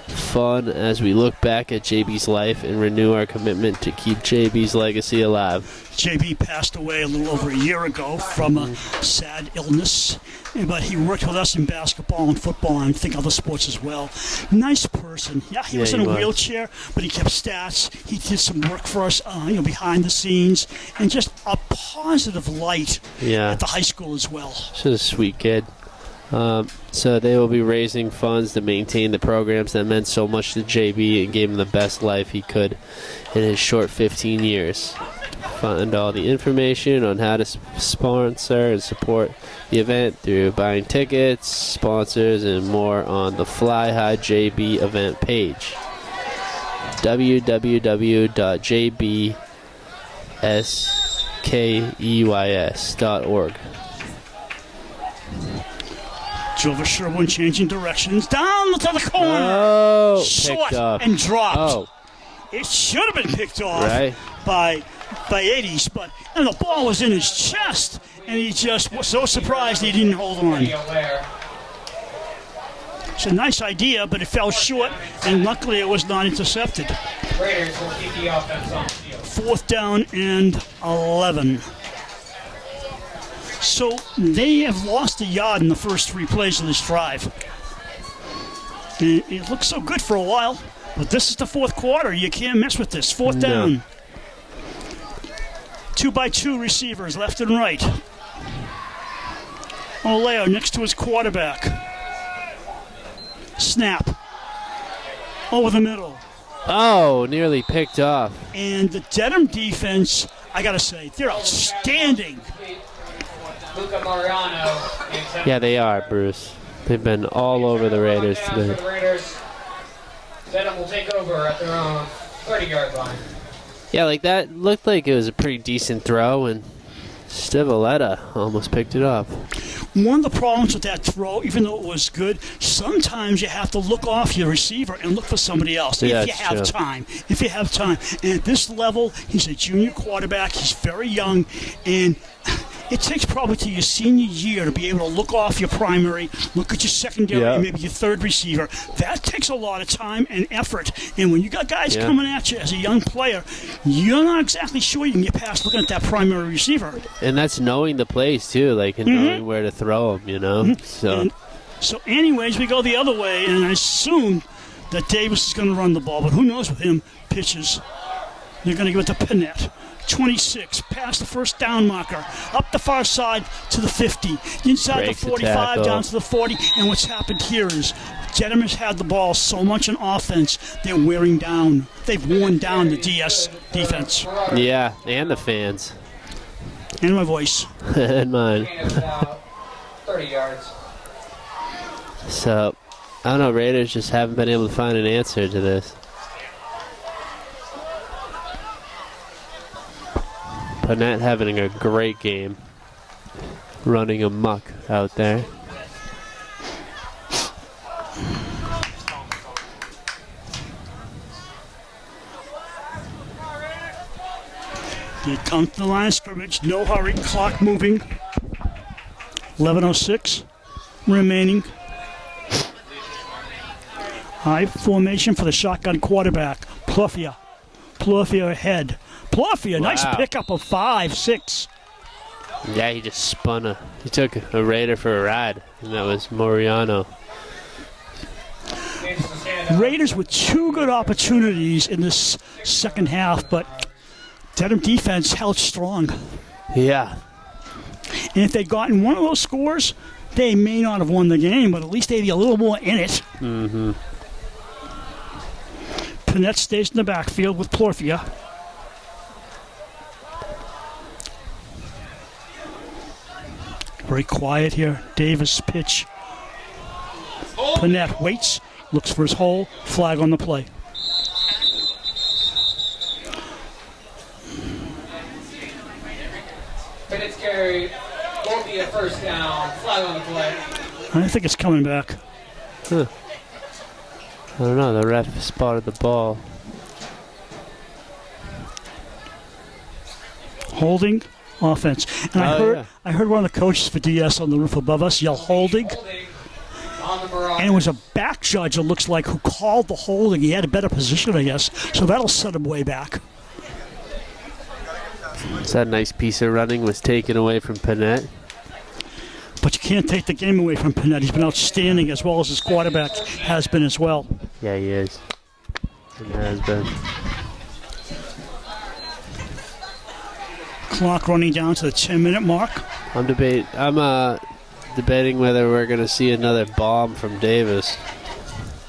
Fun as we look back at JB's life and renew our commitment to keep JB's legacy alive. JB passed away a little over a year ago from a sad illness, but he worked with us in basketball and football and I think other sports as well. Nice person. Yeah, he was in a wheelchair, but he kept stats. He did some work for us, behind the scenes, and just a positive light at the high school as well. Just a sweet kid. So they will be raising funds to maintain the programs that meant so much to JB and gave him the best life he could in his short 15 years. Find all the information on how to sponsor and support the event through buying tickets, sponsors, and more on the Fly High JB event page. www.jbskeys.org. Dover-Sherborn changing directions. Down to the corner. Oh, Short picked off. and dropped. Oh, It should have been picked off right. by 80s, but and the ball was in his chest, and he just was so surprised he didn't hold on. It's a nice idea, but it fell short, and luckily it was not intercepted. Raiders will keep the offense on the field. 4th down and 11. So they have lost a yard in the first 3 plays of this drive. And it looked so good for a while, but this is the 4th quarter. You can't mess with this. 4th down. 2-by-2 receivers, left and right. Oleo next to his quarterback. Snap. Over the middle. Oh, nearly picked off. And the Dedham defense, I got to say, they're outstanding. Luca Mariano. Yeah, they are, Bruce. They've been all over the Raiders For today. the Raiders. Dedham will take over at their own 30-yard line. Yeah, like that looked like it was a pretty decent throw, and Stivaleta almost picked it up. One of the problems with that throw, even though it was good, sometimes you have to look off your receiver and look for somebody else Yeah, if you that's have true. time. If you have time. And at this level, he's a junior quarterback. He's very young, and it takes probably to your senior year to be able to look off your primary, look at your secondary, Yeah. and maybe your third receiver. That takes a lot of time and effort. And when you got guys coming at you as a young player, you're not exactly sure you can get past looking at that primary receiver. And that's knowing the plays, too, like, and knowing where to throw them, you know? So, So anyways, we go the other way, and I assume that Davis is going to run the ball, but who knows with him? Pitches. They're going to give it to Panett. 26, past the first down marker, up the far side to the 50, inside Breaks the the 45, tackle. down to the 40, and what's happened here is Dedham has had the ball so much in offense, they're wearing down. They've worn down the DS defense. yeah, and the fans. And my voice. And mine. Gain of about 30 yards. So, I don't know, Raiders just haven't been able to find an answer to this. Panett having a great game. Running amok out there. They come to the line of scrimmage, no hurry, clock moving. 11:06 remaining. High formation for the shotgun quarterback. Plufia ahead. Plufia, nice Wow. pickup of 5, 6. Yeah, he just he took a Raider for a ride, and that was Moriano. Raiders with 2 good opportunities in this second half, but Dedham defense held strong. Yeah. And if they'd gotten one of those scores, they may not have won the game, but at least they'd be a little more in it. Mm-hmm. Panett stays in the backfield with Plorfia. Very quiet here. Davis pitch. Panett waits, looks for his hole, flag on the play. Panett's carry won't be a first down. Flag on the play. I think it's coming back. I don't know, the ref spotted the ball. Holding, offense. And Oh, I heard one of the coaches for DS on the roof above us yell holding. Holding on the Marauders. And it was a back judge, it looks like, who called the holding. He had a better position, I guess. So that'll set him way back. So that nice piece of running was taken away from Panett. But you can't take the game away from Panett. He's been outstanding as well as his quarterback has been as well. Yeah, he is. And has been. Clock running down to the 10-minute mark. I'm debating whether we're going to see another bomb from Davis.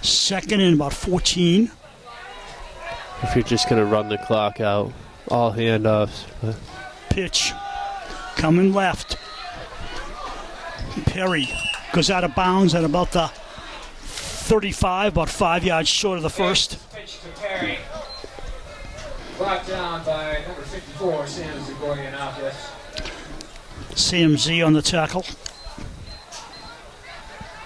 Second and about 14. If you're just going to run the clock out, all handoffs. But Pitch. Coming left. Perry goes out of bounds at about the 35, about 5 yards short of the first. Pitch to Perry. Brought down by number 54, Sam Zagorianakis. CMZ on the tackle.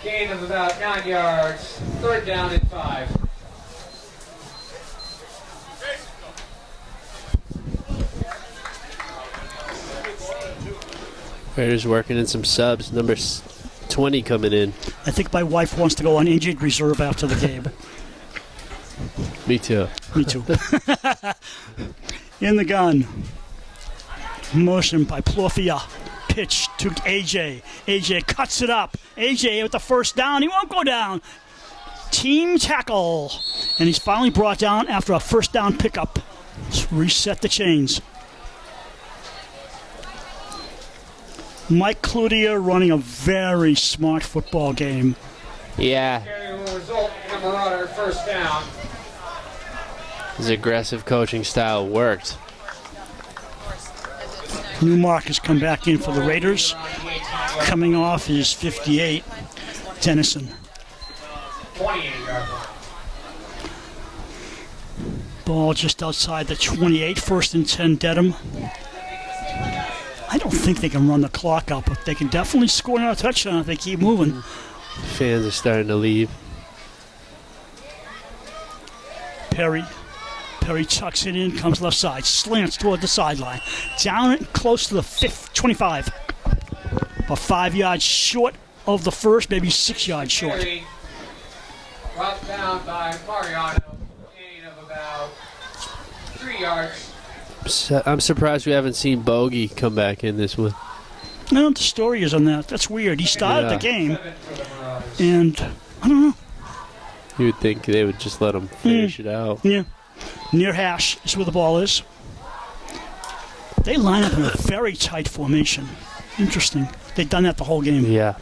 Gain of about 9 yards. Third down and 5. Raiders working in some subs. Number 20 coming in. I think my wife wants to go on injured reserve after the game. Me too. Me too. In the gun. Motion by Plofia. Pitch to AJ. AJ cuts it up. AJ with the first down. He won't go down. Team tackle. And he's finally brought down after a first down pickup. Let's reset the chains. Mike Cloutier running a very smart football game. Yeah, Perry will result in a Marauder first down. his aggressive coaching style worked. Newmark has come back in for the Raiders. Coming off is 58, Dennison. 28-yard line. Ball just outside the 28, first and 10, Dedham. I don't think they can run the clock out, but they can definitely score another touchdown if they keep moving. Fans are starting to leave. Perry tucks it in, comes left side, slants toward the sideline. Down close to the 25. About 5 yards short of the first, maybe 6 yards short. Perry brought down by Mariano. Gain of about 3 yards. I'm surprised we haven't seen Bogey come back in this one. I don't know what the story is on that. That's weird. He started the game, 7 for the Marauders. and I don't know. You would think they would just let him finish it out. Yeah. Near hash is where the ball is. They line up in a very tight formation. Interesting. They've done that the whole game. Yeah,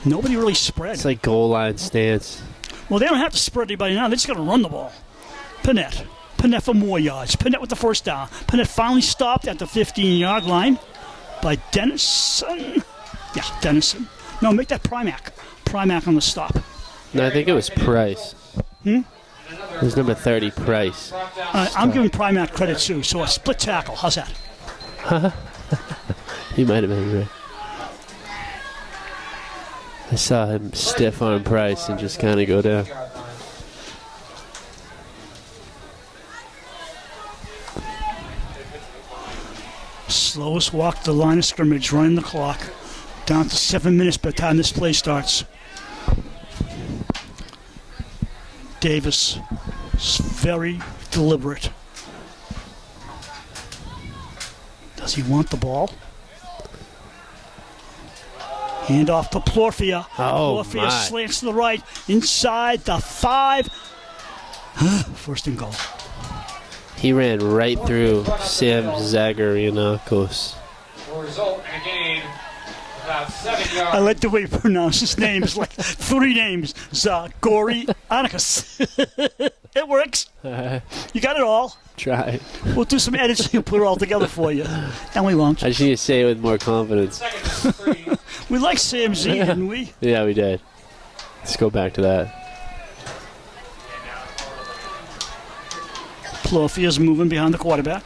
Nobody really spread. it's like goal line stance. Well, they don't have to spread anybody now. They're just going to run the ball. Panett for more yards. Panett with the first down. Panett finally stopped at the 15-yard line by Dennison. Yeah, Dennison. No, make that Primac. Primac on the stop. No, I think it was Price. It was number 30, Price. I'm giving Primac credit too. So a split tackle. How's that? He might have been right. I saw him stiff on Price and just kind of go down. Slowest walk to the line of scrimmage, running the clock. Down to 7 minutes by the time this play starts. Davis is very deliberate. Does he want the ball? Hand off to Plorfia. Oh, Plorfia my. slants to the right, inside the 5. First and goal. He ran right through Sam Zagorianakis. Will result in a gain of about 7 yards. I like the way you pronounce his name. It's like 3 names. Zagorianakis. It works. You got it all. Try. We'll do some editing and put it all together for you. And we won't. I just need to say it with more confidence. Second and 3. We like Sam Z, didn't we? Yeah, we did. Let's go back to that. Plorfia's moving behind the quarterback.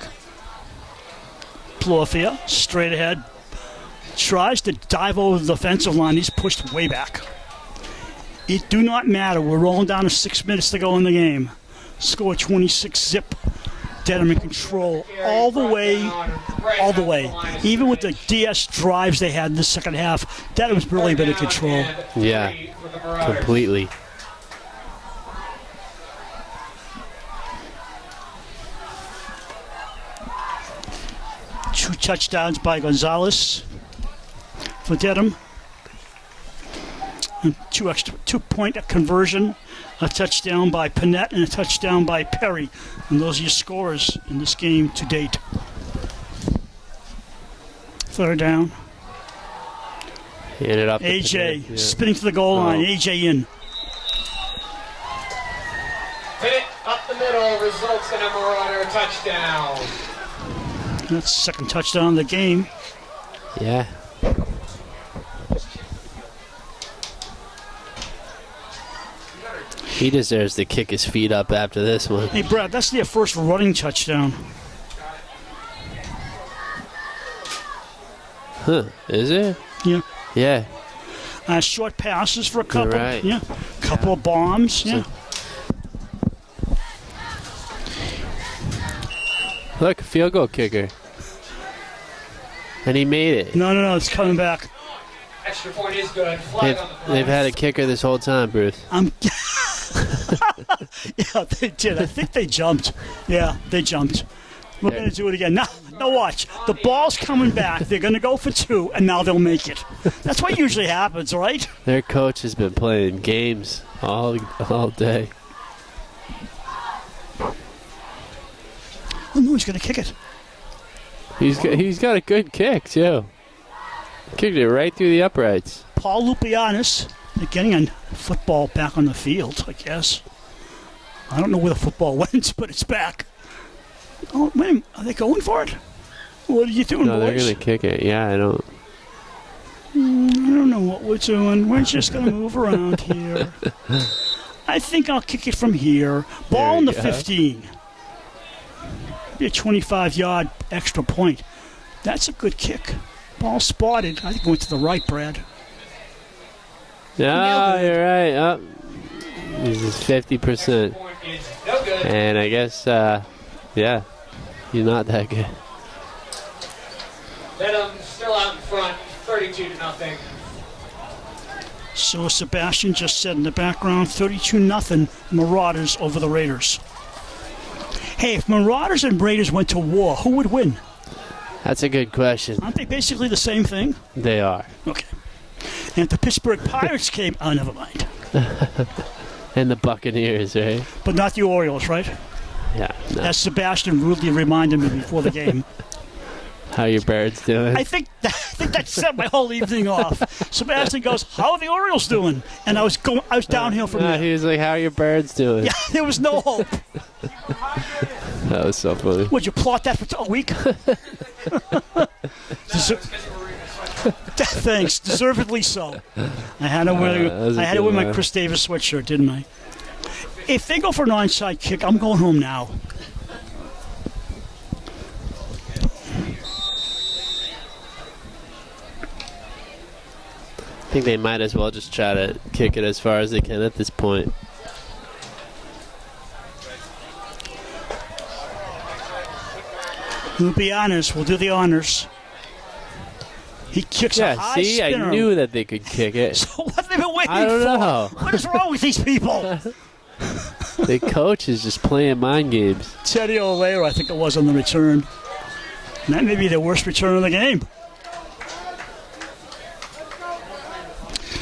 Plorfia, straight ahead, tries to dive over the defensive line. He's pushed way back. It do not matter. We're rolling down to 6 minutes to go in the game. Score 26 zip. Dedham in control all the way. Even with the DS drives they had in the second half, Dedham's really been in control. Yeah, completely. Two touchdowns by Gonzalez for Dedham. And 2-point conversion, a touchdown by Panett and a touchdown by Perry. And those are your scores in this game to date. Third down. Hit it up. AJ Yeah. spinning to the goal line. AJ in. Hit it up the middle, results in a Marauder touchdown. That's the second touchdown of the game. Yeah. He deserves to kick his feet up after this one. Hey, Brad, that's their first running touchdown. Huh? Is it? Yeah. Yeah. Short passes for a couple. right. Yeah. Couple of bombs. Yeah. Look, field goal kicker. And he made it. No. It's coming back. Extra point is good. Flag on the play. They've had a kicker this whole time, Bruce. Yeah, they did. I think they jumped. Yeah, they jumped. We're going to do it again. Now, watch. The ball's coming back. They're going to go for 2, and now they'll make it. That's what usually happens, right? Their coach has been playing games all day. Oh, no, he's going to kick it. He's got a good kick, too. Kicked it right through the uprights. Paul Lupianis, they're getting a football back on the field, I guess. I don't know where the football went, but it's back. Oh, wait a minute. Are they going for it? What are you doing, No, they're boys? going to kick it. Yeah, I don't. I don't know what we're doing. We're just going to move around here. I think I'll kick it from here. Ball in the 15. Be a 25-yard extra point. That's a good kick. Ball spotted. I think it went to the right, Brad. No, you're right. Oh. This is 50%. Point is no good. And I guess, yeah, he's not that good. Dedham still out in front, 32-0. So Sebastian just said in the background, 32-0 Marauders over the Raiders. Hey, if Marauders and Raiders went to war, who would win? That's a good question. Aren't they basically the same thing? They are. Okay. And if the Pittsburgh Pirates came, oh, never mind. And the Buccaneers, right? But not the Orioles, right? Yeah. No. As Sebastian rudely reminded me before the game. How your birds doing? I think that set my whole evening off. Sebastian goes, "How are the Orioles doing?" And I was downhill from there. He was like, "How are your birds doing?" Yeah, there was no hope. That was so funny. Would you plot that for a week? Thanks, deservedly so. I had to wear, that was a I had to good wear my one. Chris Davis sweatshirt, didn't I? If they go for an onside kick, I'm going home now. I think they might as well just try to kick it as far as they can at this point. We'll be honest. We'll do the honors. He kicks a Yeah, high see, spinner. I knew that they could kick it. So what have they been waiting I don't for? know. What is wrong with these people? The coach is just playing mind games. Teddy Olero, I think it was on the return. And that may be the worst return of the game.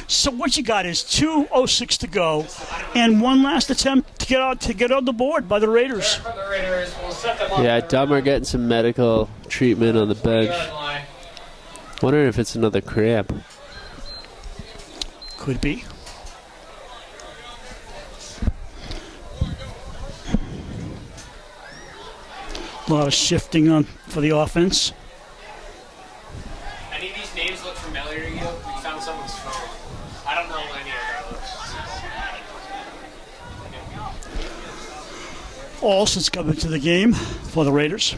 So what you got is 2:06 to go, and one last attempt to get on the board by the Raiders. For the Raiders, we'll set them up. Yeah, Dummer getting some medical treatment on the bench. Yard line. Wondering if it's another cramp. Could be. A lot of shifting on for the offense. Any of these names look familiar to you? We found someone's phone. I don't know any of those. Olsen's coming to the game for the Raiders.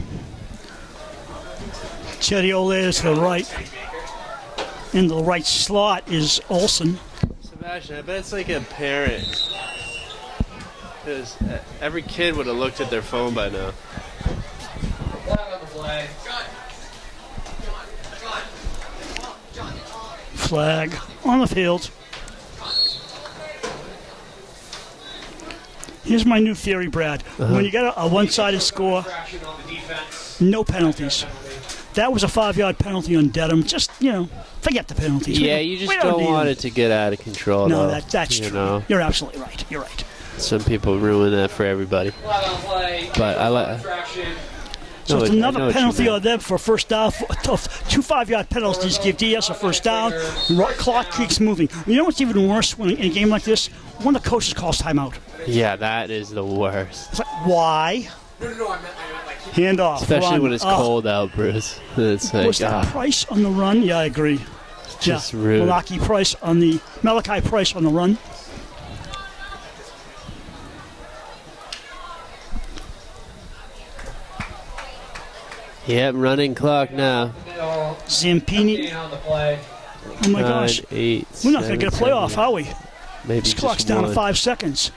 Teddy Ole is to the right. In the right slot is Olsen. Sebastian, I bet it's like a parent. Because every kid would have looked at their phone by now. Flag on the play. Flag on the field. Here's my new theory, Brad. When you get a one-sided score, Fraction on the defense. no penalties. That was a 5-yard penalty on Dedham. Just, forget the penalties. Yeah, We you just we don't need want them. it to get out of control. No, though, that's you true. know? You're absolutely right. You're right. Some people ruin that for everybody. Flag on play. But I like. Fraction. So No, it's I know another what you penalty meant. on them for first down. Two 5-yard penalties give DS a first down. Clock keeps moving. You know what's even worse when in a game like this? One of the coaches calls timeout. Yeah, that is the worst. It's like, why? Hand off. Especially run. when it's cold out, Bruce. It's like, Was that Price on the run? Yeah, I agree. just rude. Malachi Price on the run. Yep, running clock now. Zampini. On the play. Oh my gosh. 9, 8, We're not going to get a 7, playoff, are we? Maybe This just clock's down to 1. 5 seconds.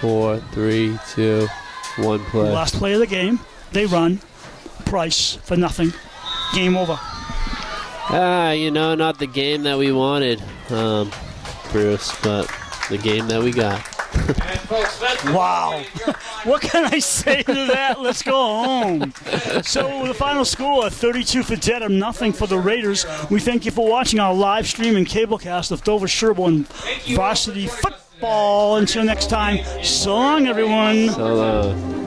4, 3, 2, 1 play. Last play of the game. They run. Price for nothing. Game over. Not the game that we wanted, Bruce, but the game that we got. And folks, that's Wow. What can I say to that? Let's go home. So the final score, 32 for Dedham, nothing for the Raiders. We thank you for watching our live stream and cablecast of Dover-Sherborn varsity football. Until next time, so long, everyone. So long.